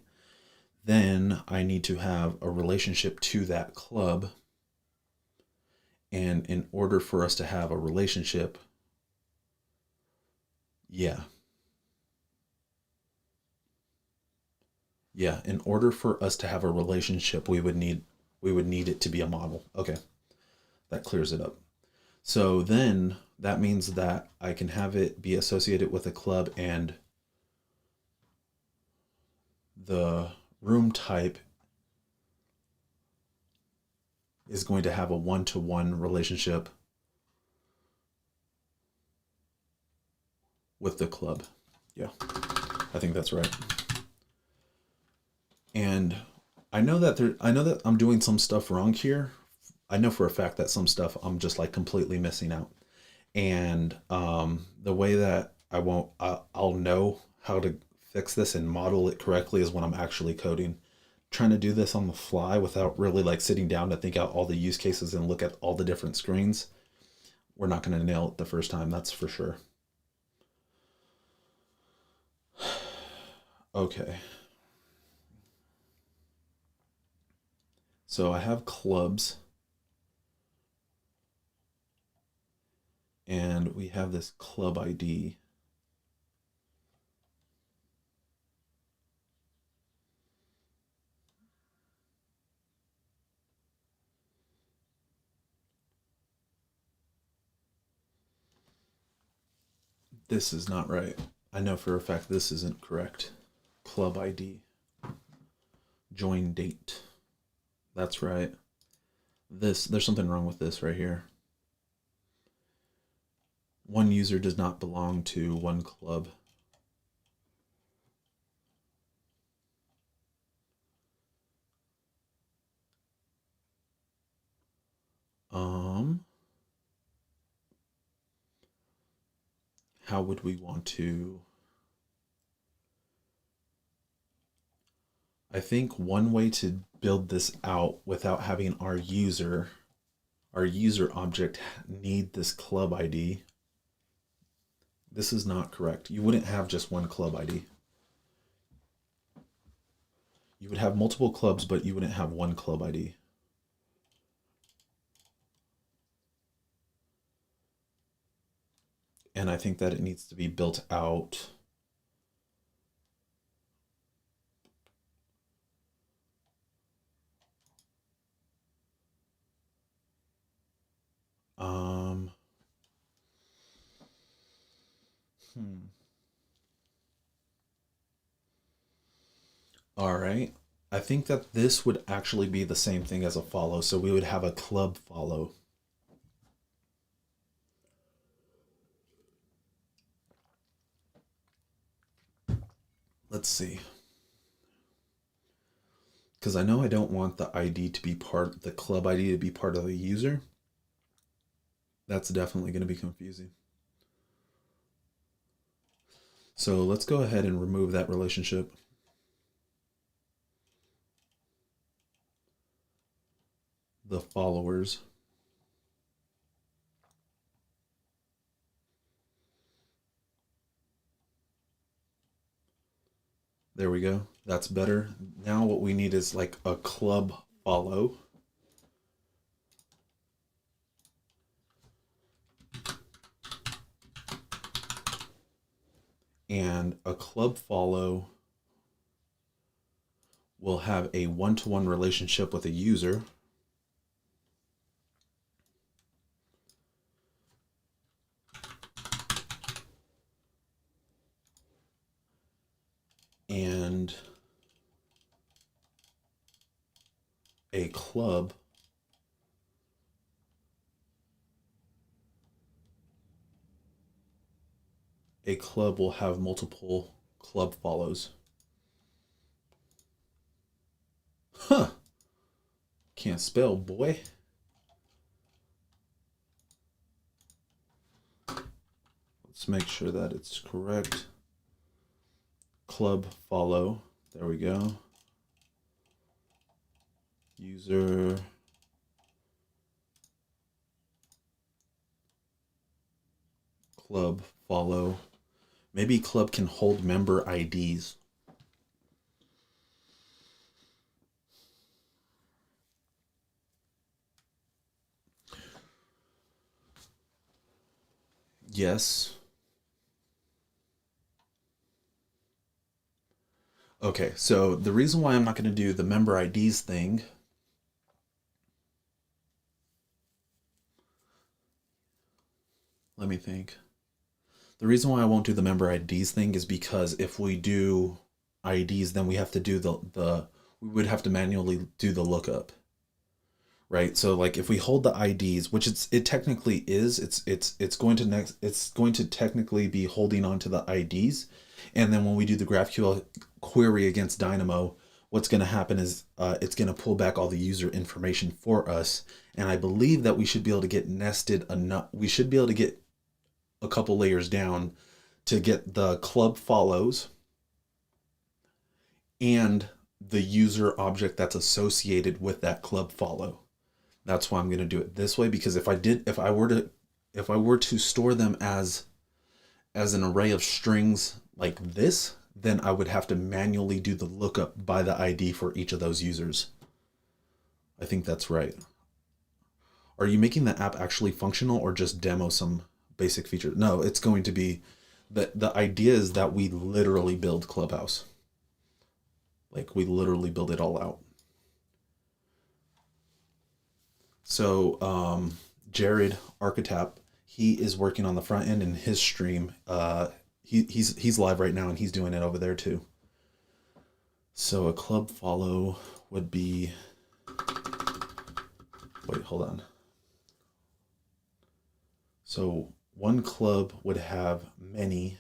[SPEAKER 1] then I need to have a relationship to that club. And in order for us to have a relationship, yeah, in order for us to have a relationship, we would need it to be a model. Okay, that clears it up. So then that means that I can have it be associated with a club, and the room type is going to have a one-to-one relationship with the club. Yeah, I think that's right. And I know that I'm doing some stuff wrong here. I know for a fact that some stuff I'm just like completely missing out. And the way that I'll know how to fix this and model it correctly is when I'm actually coding. Trying to do this on the fly without really like sitting down to think out all the use cases and look at all the different screens, we're not going to nail it the first time, that's for sure. Okay. So I have clubs and we have this club ID. This is not right. I know for a fact this isn't correct. Club ID. Join date. That's right. There's something wrong with this right here. One user does not belong to one club. How would we want to? I think one way to build this out without having our user object need this club ID. This is not correct. You wouldn't have just one club ID. You would have multiple clubs, but you wouldn't have one club ID. And I think that it needs to be built out. Um, hmm. All right. I think that this would actually be the same thing as a follow. So we would have a club follow. Let's see. Because I know I don't want the club ID to be part of the user. That's definitely going to be confusing. So let's go ahead and remove that relationship. The followers. There we go. That's better. Now what we need is like a club follow. And a club follow will have a one-to-one relationship with a user. And a club will have multiple club follows. Huh. Can't spell, boy. Let's make sure that it's correct. Club follow. There we go. User club follow. Maybe club can hold member IDs. Yes. Okay, so the reason why I'm not going to do the member IDs thing, let me think. The reason why I won't do the member IDs thing is because if we do IDs, then we have to do the we would have to manually do the lookup, right? So like if we hold the IDs, which it technically is, it's going to it's going to technically be holding on to the IDs, and then when we do the GraphQL query against Dynamo, what's going to happen is it's going to pull back all the user information for us, and I believe that we should be able to get nested enough. We should be able to get a couple layers down to get the club follows and the user object that's associated with that club follow. That's why I'm going to do it this way, because if I were to store them as an array of strings like this, then I would have to manually do the lookup by the ID for each of those users. I think that's right. Are you making the app actually functional or just demo some basic features? No, it's going to be the idea is that we literally build Clubhouse. Like we literally build it all out. So Jared Archetapp, he is working on the front end in his stream. He's live right now and he's doing it over there too. So a club follow would be, wait, hold on. So one club would have many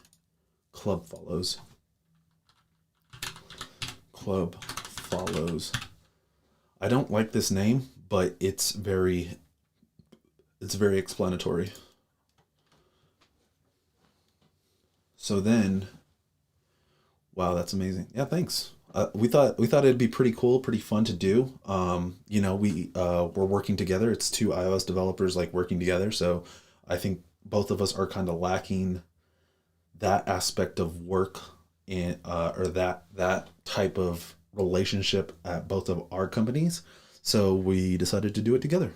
[SPEAKER 1] club follows. Club follows. I don't like this name, but it's very explanatory. So then, wow, that's amazing. Yeah, thanks. We thought it'd be pretty cool, pretty fun to do. We're working together. It's two iOS developers like working together. So I think both of us are kind of lacking that aspect of work in or that type of relationship at both of our companies. So we decided to do it together.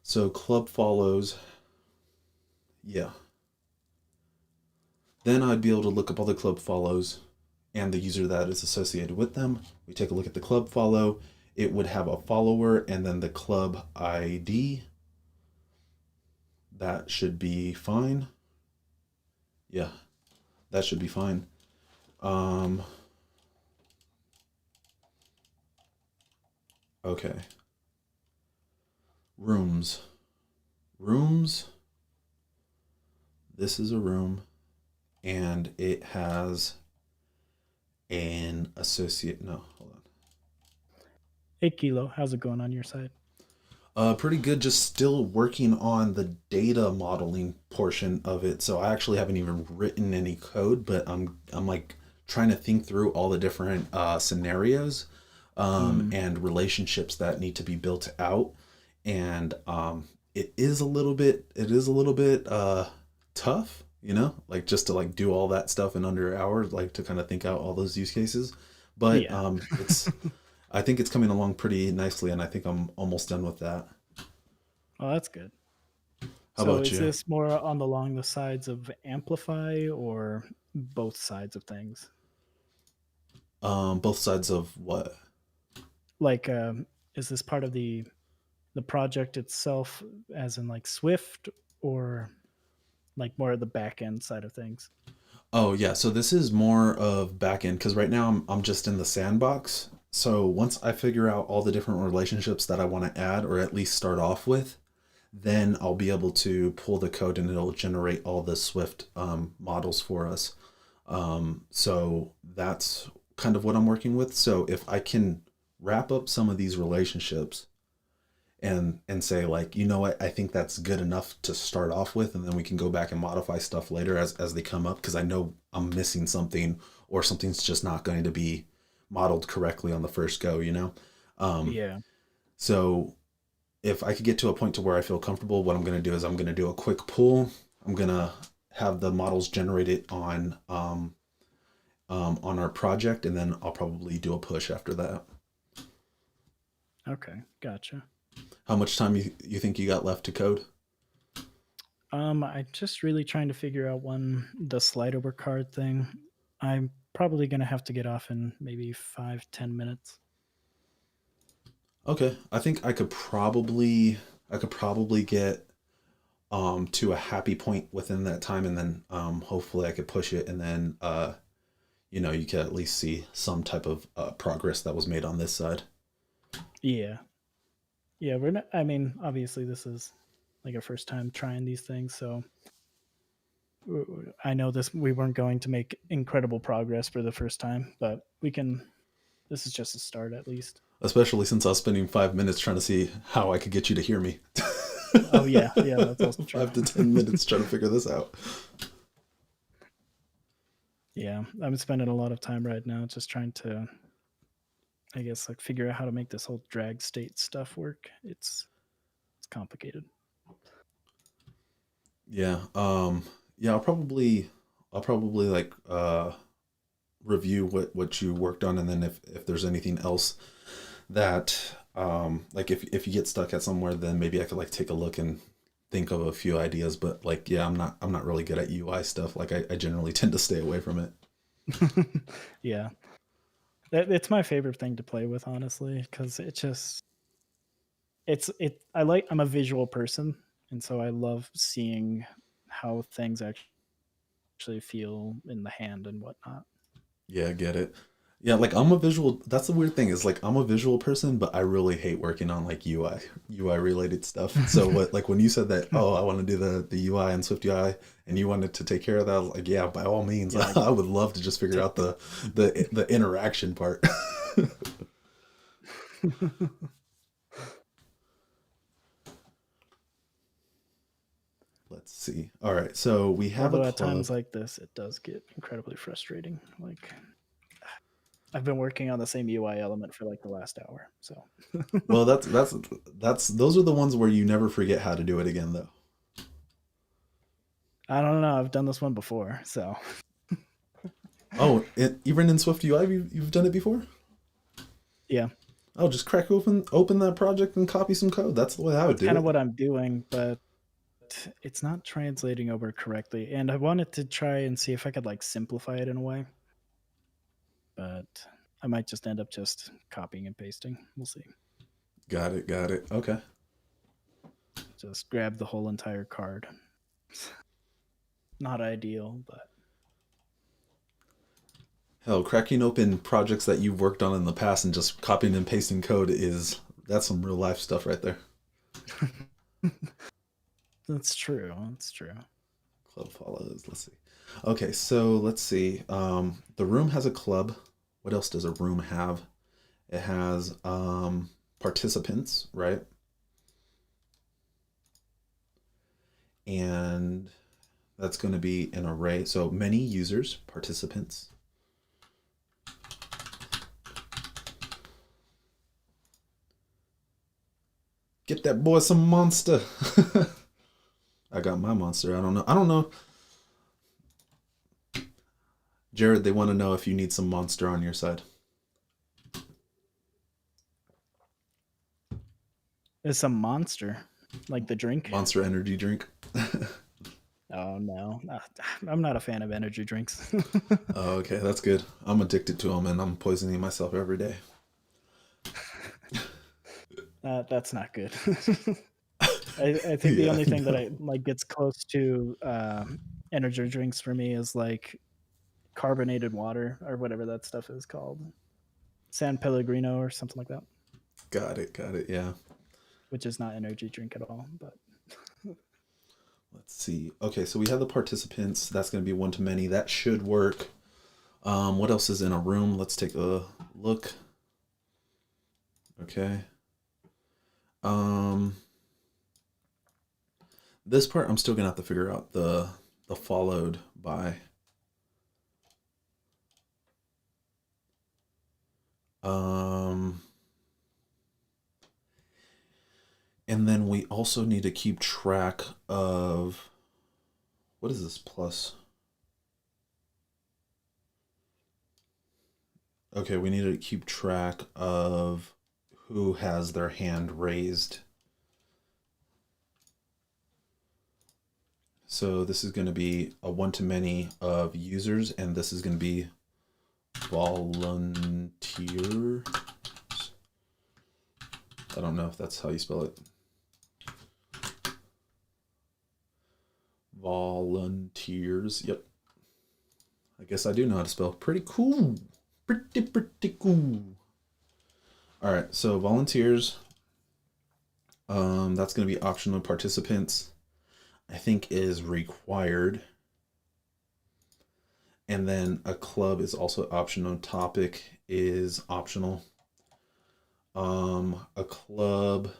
[SPEAKER 1] So club follows, yeah. Then I'd be able to look up all the club follows and the user that is associated with them. We take a look at the club follow. It would have a follower and then the club ID. That should be fine. Yeah, that should be fine. Okay. Rooms. This is a room and it has an associate. No, hold on.
[SPEAKER 2] 8 Kilo, how's it going on your side?
[SPEAKER 1] Pretty good. Just still working on the data modeling portion of it. So I actually haven't even written any code, but I'm like trying to think through all the different scenarios and relationships that need to be built out. And it is a little bit tough, like just to like do all that stuff in under an hour, like to kind of think out all those use cases. But
[SPEAKER 2] Yeah.
[SPEAKER 1] it's I think it's coming along pretty nicely, and I think I'm almost done with that.
[SPEAKER 2] Well, that's good.
[SPEAKER 1] How
[SPEAKER 2] So
[SPEAKER 1] about
[SPEAKER 2] is
[SPEAKER 1] you?
[SPEAKER 2] this more along the sides of Amplify or both sides of things?
[SPEAKER 1] Both sides of what?
[SPEAKER 2] Like, is this part of the project itself, as in like Swift, or like more of the back end side of things?
[SPEAKER 1] Oh yeah, so this is more of back end because right now I'm just in the sandbox. So once I figure out all the different relationships that I want to add or at least start off with, then I'll be able to pull the code and it'll generate all the Swift models for us. So that's kind of what I'm working with. So if I can wrap up some of these relationships and say like, you know what, I think that's good enough to start off with, and then we can go back and modify stuff later as they come up because I know I'm missing something or something's just not going to be modeled correctly on the first go.
[SPEAKER 2] Yeah.
[SPEAKER 1] So if I could get to a point to where I feel comfortable, what I'm going to do is I'm going to do a quick pull. I'm going to have the models generated on our project, and then I'll probably do a push after that.
[SPEAKER 2] Okay. Gotcha.
[SPEAKER 1] How much time you think you got left to code?
[SPEAKER 2] I'm just really trying to figure out the slide over card thing. I'm probably gonna have to get off in maybe 5-10 minutes.
[SPEAKER 1] Okay, I think I could probably get to a happy point within that time, and then hopefully I could push it, and then you could at least see some type of progress that was made on this side.
[SPEAKER 2] Yeah. Yeah, we're not, I mean, obviously this is like our first time trying these things, so I know we weren't going to make incredible progress for the first time, but this is just a start at least.
[SPEAKER 1] Especially since I was spending 5 minutes trying to see how I could get you to hear me.
[SPEAKER 2] Oh yeah, yeah, that's also true.
[SPEAKER 1] 5 to 10 minutes trying to figure this out.
[SPEAKER 2] Yeah, I'm spending a lot of time right now just trying to, I guess, like figure out how to make this whole drag state stuff work. It's complicated.
[SPEAKER 1] Yeah. Yeah, I'll probably like review what you worked on, and then if there's anything else that like if you get stuck at somewhere, then maybe I could like take a look and think of a few ideas. But like, yeah, I'm not really good at UI stuff. Like I generally tend to stay away from it.
[SPEAKER 2] Yeah, it's my favorite thing to play with, honestly, because I'm a visual person, and so I love seeing how things actually feel in the hand and whatnot.
[SPEAKER 1] Yeah, I get it. Yeah, like I'm a visual. That's the weird thing is like I'm a visual person, but I really hate working on like UI related stuff. So what like when you said that, oh, I want to do the UI and Swift UI, and you wanted to take care of that, I was like, yeah, by all means,
[SPEAKER 2] Yeah, like
[SPEAKER 1] I would love to just figure out the interaction part. Let's see. All right, so we have a
[SPEAKER 2] although at times
[SPEAKER 1] club.
[SPEAKER 2] like this, it does get incredibly frustrating. Like I've been working on the same UI element for like the last hour, so
[SPEAKER 1] Well, that's those are the ones where you never forget how to do it again, though.
[SPEAKER 2] I don't know. I've done this one before, so
[SPEAKER 1] Oh, even in Swift UI, you've done it before.
[SPEAKER 2] yeah,
[SPEAKER 1] Oh, just crack open that project and copy some code. That's the way I would
[SPEAKER 2] that's
[SPEAKER 1] do
[SPEAKER 2] kind of
[SPEAKER 1] it.
[SPEAKER 2] what I'm doing, but it's not translating over correctly. And I wanted to try and see if I could like simplify it in a way, but I might just end up just copying and pasting. We'll see.
[SPEAKER 1] Got it. Got it. Okay.
[SPEAKER 2] Just grab the whole entire card. Not ideal, but
[SPEAKER 1] Hell, cracking open projects that you've worked on in the past and just copying and pasting code that's some real life stuff right there.
[SPEAKER 2] that's true. That's true.
[SPEAKER 1] Club follows. Let's see. Okay, so let's see. The room has a club. What else does a room have? It has participants, right? And that's going to be an array. So many users, participants. Get that boy some monster. I got my monster. I don't know. I don't know. Jared, they want to know if you need some monster on your side.
[SPEAKER 2] It's a monster, like the drink.
[SPEAKER 1] Monster energy drink.
[SPEAKER 2] Oh no, I'm not a fan of energy drinks.
[SPEAKER 1] Oh, okay, that's good. I'm addicted to them and I'm poisoning myself every day.
[SPEAKER 2] That's not good. I think the
[SPEAKER 1] Yeah,
[SPEAKER 2] only
[SPEAKER 1] I
[SPEAKER 2] thing that
[SPEAKER 1] know.
[SPEAKER 2] I like gets close to energy drinks for me is like carbonated water or whatever that stuff is called, San Pellegrino or something like that,
[SPEAKER 1] Got it. Got it. Yeah.
[SPEAKER 2] which is not energy drink at all. But
[SPEAKER 1] Let's see. Okay, so we have the participants. That's going to be one to many. That should work. What else is in a room? Let's take a look. Okay. Um, this part I'm still gonna have to figure out the followed by. Um, And then we also need to keep track of, what is this plus? Okay, we need to keep track of who has their hand raised. So this is going to be a one-to-many of users, and this is going to be volunteer. I don't know if that's how you spell it. Volunteers. Yep. I guess I do know how to spell. Pretty cool. Pretty cool. All right. So volunteers. That's going to be optional. Participants, I think, is required. And then a club is also optional. Topic is optional. A club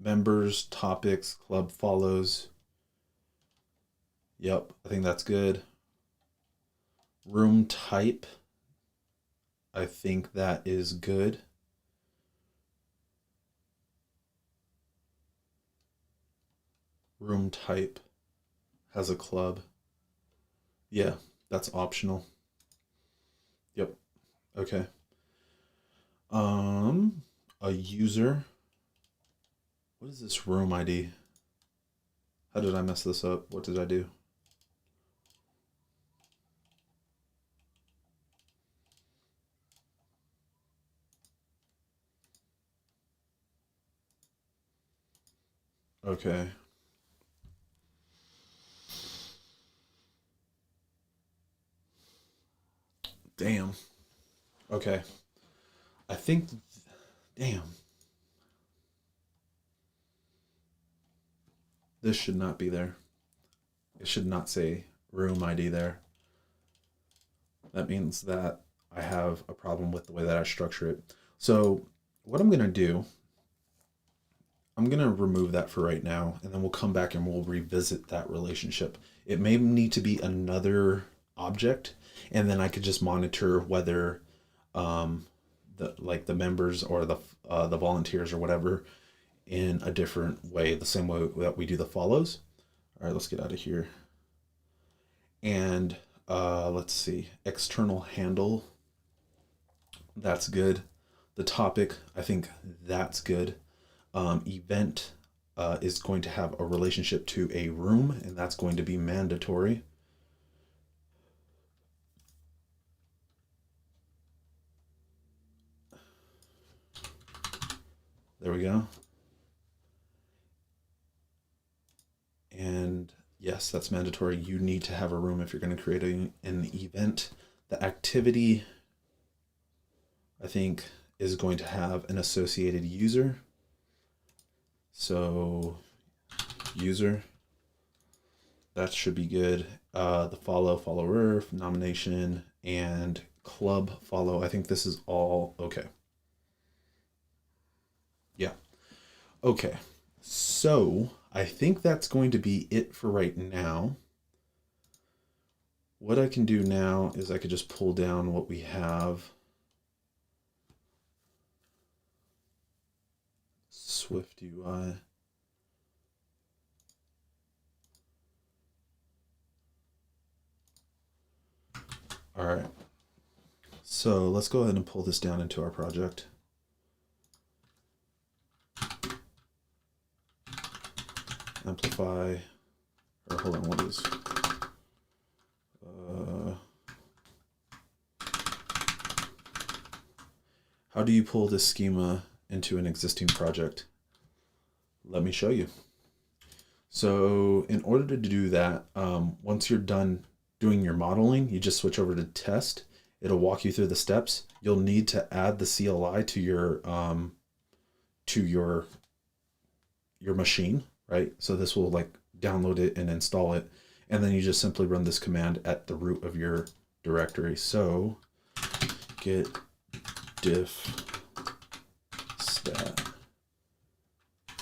[SPEAKER 1] members, topics, club follows. Yep, I think that's good. Room type, I think that is good. Room type has a club. Yeah, that's optional. Yep. Okay. A user. What is this room ID? How did I mess this up? What did I do? Okay. Damn. Okay. I think, damn. This should not be there. It should not say room ID there. That means that I have a problem with the way that I structure it. So what I'm going to do, I'm going to remove that for right now, and then we'll come back and we'll revisit that relationship. It may need to be another object, and then I could just monitor whether the members or the volunteers or whatever in a different way, the same way that we do the follows. All right, let's get out of here. And let's see, external handle. That's good. The topic, I think that's good. Event is going to have a relationship to a room, and that's going to be mandatory. There we go. And yes, that's mandatory. You need to have a room if you're going to create an event. The activity, I think, is going to have an associated user. So user, that should be good. The follower, nomination, and club follow. I think this is all okay. Yeah. Okay. So I think that's going to be it for right now. What I can do now is I could just pull down what we have. Swift UI. All right. So let's go ahead and pull this down into our project. Amplify, or hold on, what is? How do you pull this schema into an existing project? Let me show you. So in order to do that, once you're done doing your modeling, you just switch over to test. It'll walk you through the steps. You'll need to add the CLI to your machine, right? So this will like download it and install it, and then you just simply run this command at the root of your directory. So git diff stat.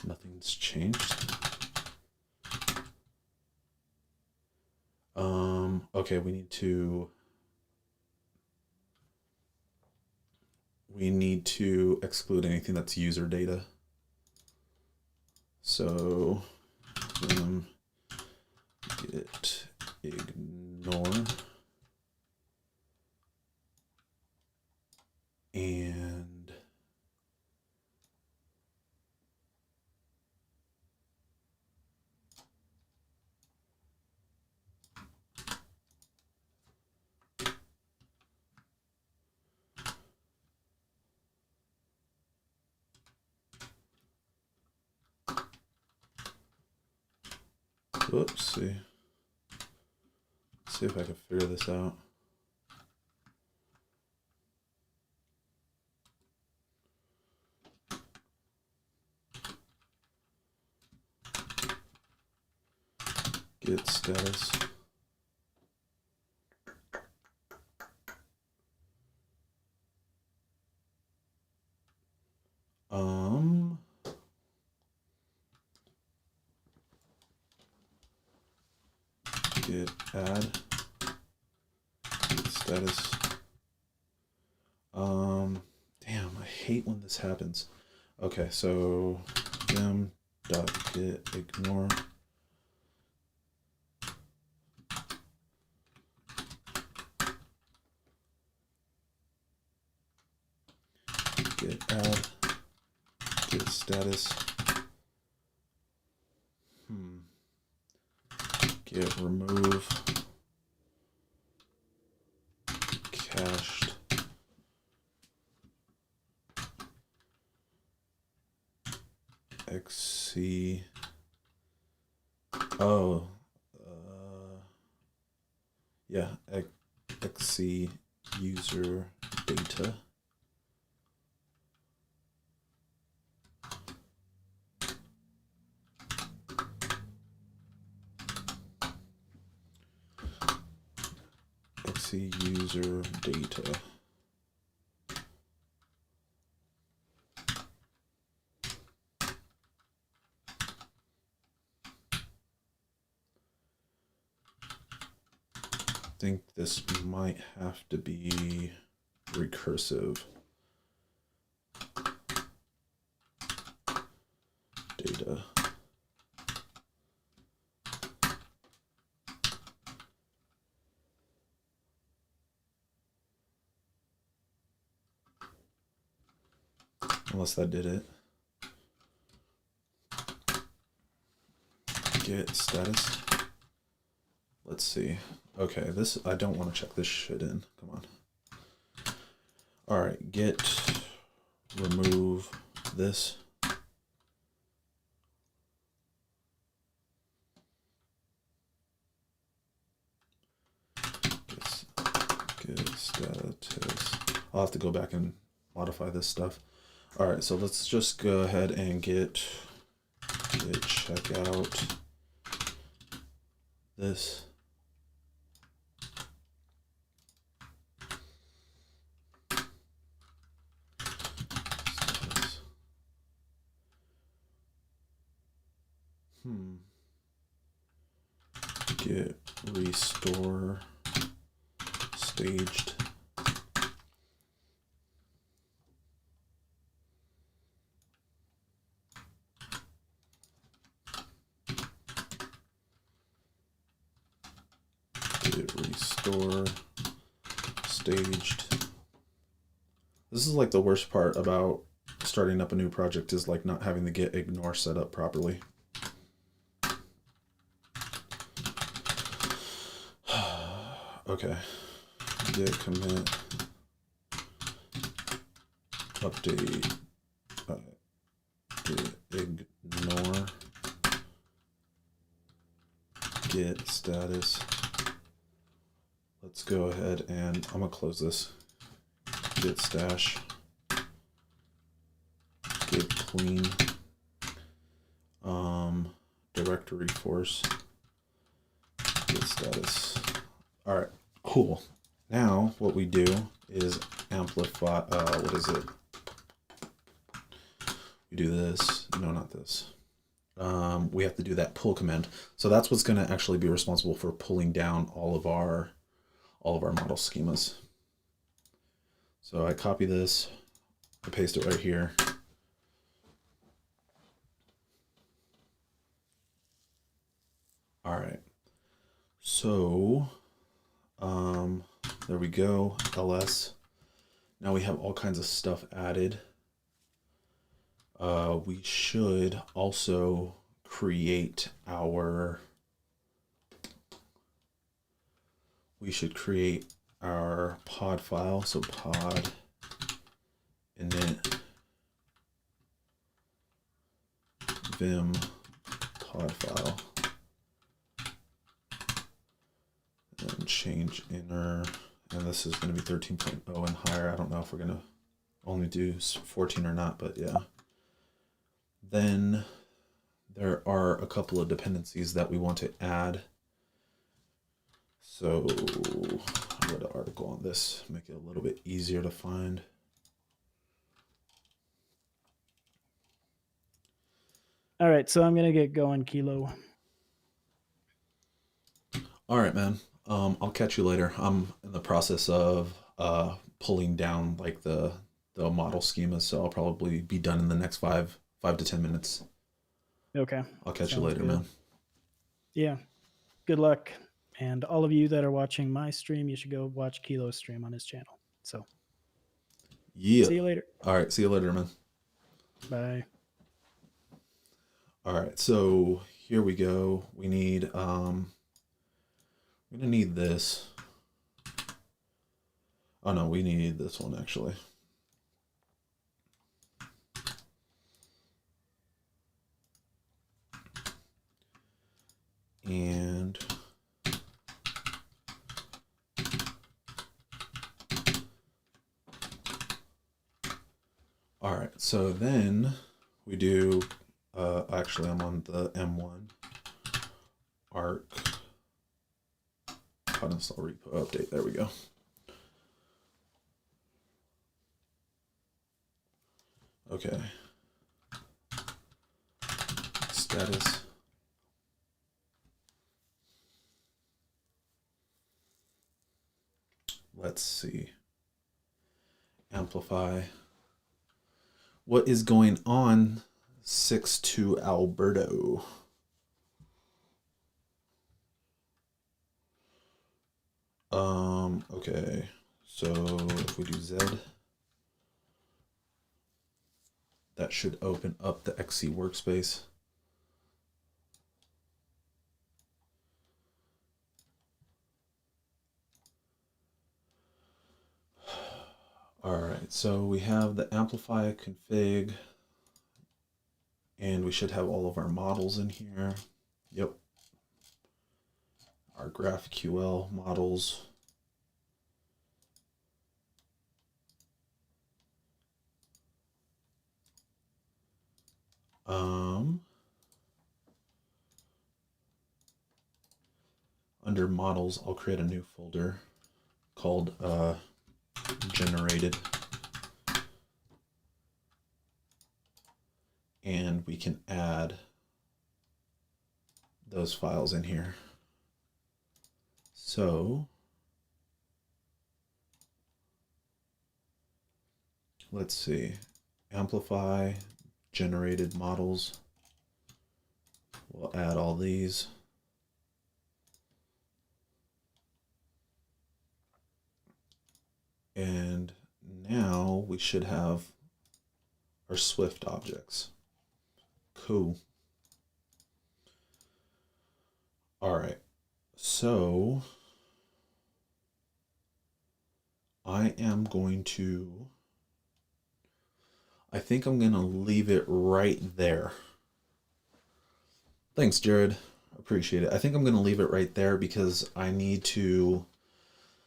[SPEAKER 1] Nothing's changed. Okay, we need to exclude anything that's user data. So git ignore and whoopsie. Let's see if I can figure this out. Git status. Git add. Git status. Damn, I hate when this happens. Okay, so git ignore. Git add. Git status. Git remove. Cached. XC. Oh, yeah, XC user data. XC user data. I think this might have to be recursive data. Unless that did it. Git status. Let's see. Okay, this, I don't want to check this shit in. Come on. All right, git remove this. Git status. I'll have to go back and modify this stuff. All right, so let's just go ahead and git check out this. Git restore staged. Git restore staged. This is like the worst part about starting up a new project, is like not having the git ignore set up properly. Okay, git commit update git ignore git status. Let's go ahead and I'm gonna close this. Git stash, git clean, directory force, git status. All right, cool. Now what we do is amplify, what is it? We do this, no, not this. We have to do that pull command. So that's what's gonna actually be responsible for pulling down all of our model schemas. So I copy this, I paste it right here. All right. So, there we go. LS. Now we have all kinds of stuff added. We should also create our pod file. So pod init vim pod file, and change inner, and this is going to be 13.0 and higher. I don't know if we're going to only do 14 or not, but yeah. Then there are a couple of dependencies that we want to add. So I wrote an article on this, make it a little bit easier to find.
[SPEAKER 2] All right, so I'm gonna get going, Kilo.
[SPEAKER 1] All right, man. I'll catch you later. I'm in the process of pulling down like the model schema, so I'll probably be done in the next 5 to 10 minutes.
[SPEAKER 2] Okay.
[SPEAKER 1] I'll catch you
[SPEAKER 2] Sounds
[SPEAKER 1] later,
[SPEAKER 2] good.
[SPEAKER 1] man.
[SPEAKER 2] Yeah. Good luck. And all of you that are watching my stream, you should go watch Kilo's stream on his channel. So
[SPEAKER 1] Yeah.
[SPEAKER 2] see you later.
[SPEAKER 1] All right. See you later, man.
[SPEAKER 2] Bye.
[SPEAKER 1] All right. So here we go. We need we're gonna need this. Oh no, we need this one actually. And all right, so then we do, actually I'm on the M1 arc uninstall repo update. There we go. Okay. Status. Let's see. Amplify. What is going on? 6-2 Alberto. Okay. So if we do Z, that should open up the XC workspace. All right, so we have the Amplify config, and we should have all of our models in here. Yep. Our GraphQL models. Under models, I'll create a new folder called generated. And we can add those files in here. So let's see, Amplify, generated models. We'll add all these. And now we should have our Swift objects. Cool. All right. So I think I'm going to leave it right there. Thanks, Jared. Appreciate it. I think I'm going to leave it right there because I need to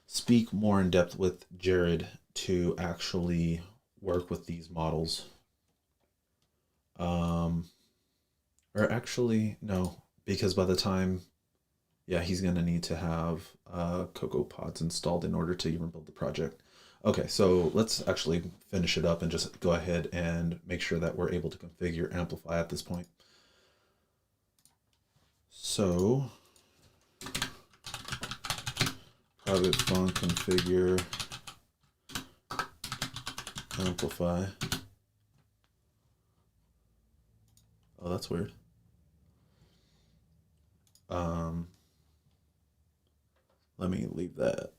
[SPEAKER 1] speak more in depth with Jared to actually work with these models. Or actually, no, because by the time, yeah, he's going to need to have Cocoa Pods installed in order to even build the project. Okay, so let's actually finish it up and just go ahead and make sure that we're able to configure Amplify at this point. So, private fun configure Amplify. Oh, that's weird. Um, let me leave that.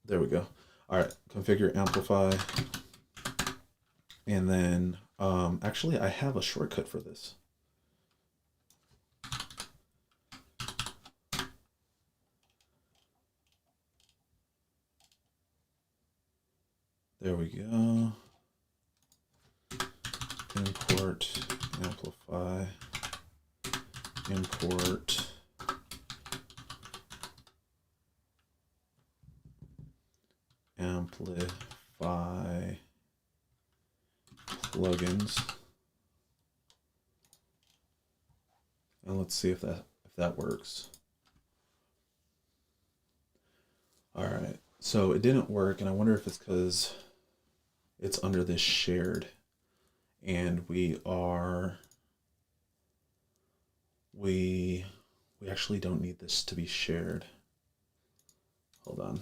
[SPEAKER 1] There we go. All right, configure Amplify. And then, actually, I have a shortcut for this. There we go. Import Amplify. Import Amplify plugins. And let's see if that works. All right. So it didn't work, and I wonder if it's because it's under this shared, and we actually don't need this to be shared. Hold on.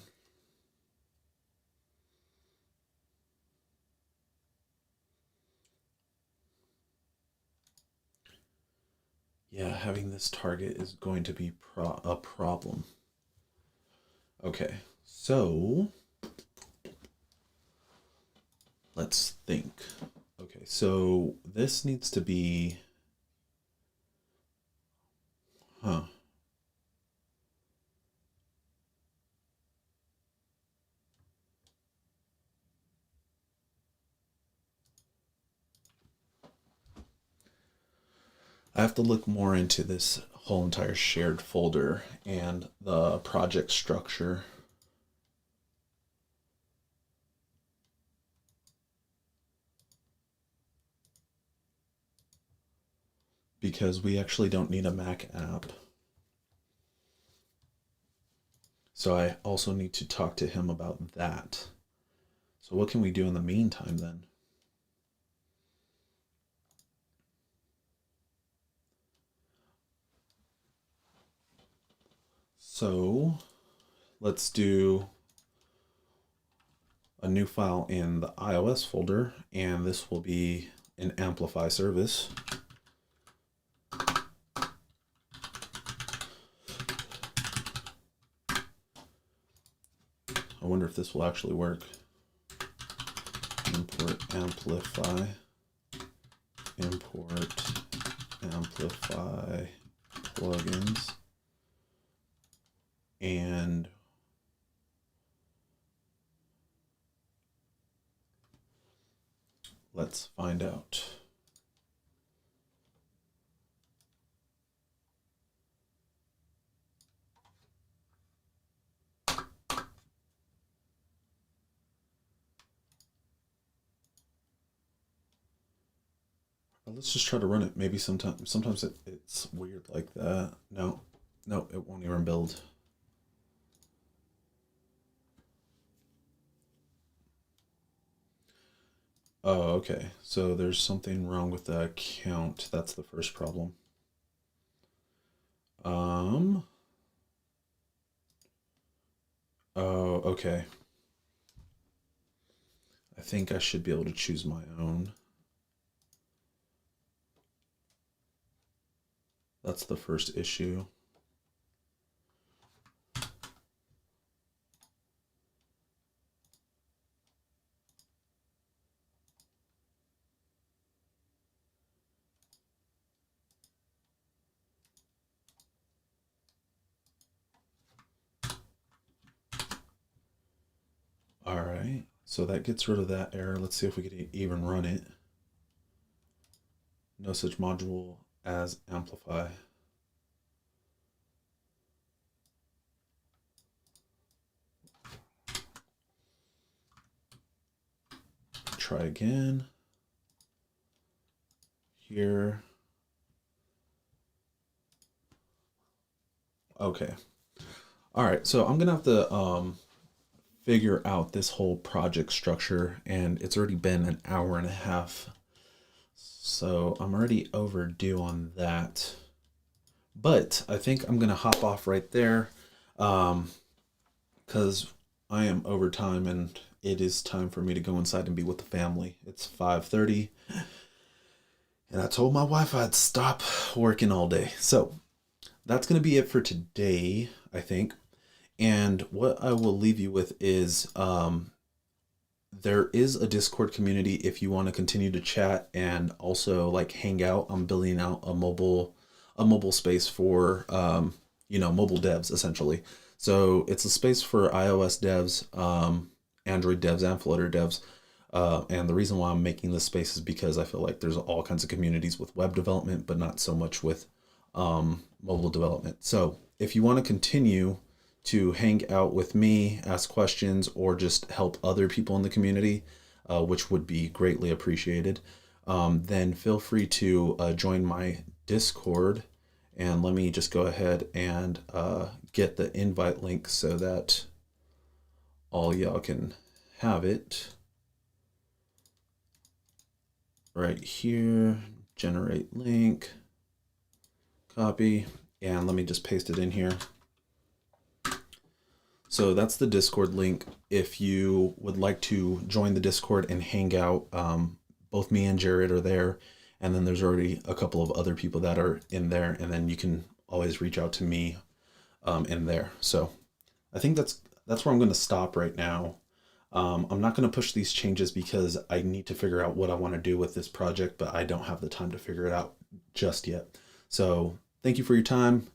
[SPEAKER 1] Yeah, having this target is going to be a problem. Okay, so let's think. Okay, so this needs to be, I have to look more into this whole entire shared folder and the project structure. Because we actually don't need a Mac app. So I also need to talk to him about that. So what can we do in the meantime then? So let's do a new file in the iOS folder, and this will be an Amplify service. I wonder if this will actually work. Import Amplify. Import Amplify plugins. And let's find out. Let's just try to run it. Maybe sometimes it's weird like that. No, it won't even build. Oh, okay. So there's something wrong with the account. That's the first problem. Oh, okay. I think I should be able to choose my own. That's the first issue. All right. So that gets rid of that error. Let's see if we could even run it. No such module as Amplify. Try again. Here. Okay. All right. So I'm gonna have to figure out this whole project structure, and it's already been an hour and a half. So I'm already overdue on that. But I think I'm gonna hop off right there, because I am over time and it is time for me to go inside and be with the family. It's 5:30, And I told my wife I'd stop working all day. So that's going to be it for today, I think. And what I will leave you with is there is a Discord community if you want to continue to chat and also like hang out. I'm building out a mobile space for mobile devs essentially. So it's a space for iOS devs, Android devs, and Flutter devs. And the reason why I'm making this space is because I feel like there's all kinds of communities with web development, but not so much with mobile development. So if you want to continue to hang out with me, ask questions, or just help other people in the community, which would be greatly appreciated, then feel free to join my Discord. And let me just go ahead and get the invite link so that all y'all can have it right here. Generate link, copy, and let me just paste it in here. So that's the Discord link. If you would like to join the Discord and hang out, both me and Jared are there. And then there's already a couple of other people that are in there. And then you can always reach out to me in there. So I think that's where I'm going to stop right now. I'm not going to push these changes because I need to figure out what I want to do with this project, but I don't have the time to figure it out just yet. So thank you for your time.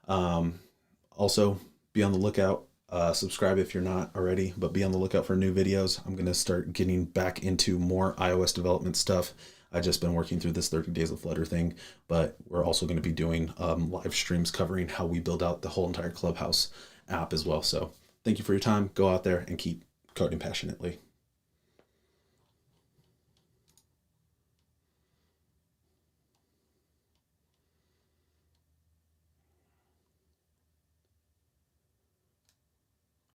[SPEAKER 1] Also, be on the lookout. Subscribe if you're not already, but be on the lookout for new videos. I'm going to start getting back into more iOS development stuff. I've just been working through this 30 days of Flutter thing, but we're also going to be doing live streams covering how we build out the whole entire Clubhouse app as well. So thank you for your time. Go out there and keep coding passionately.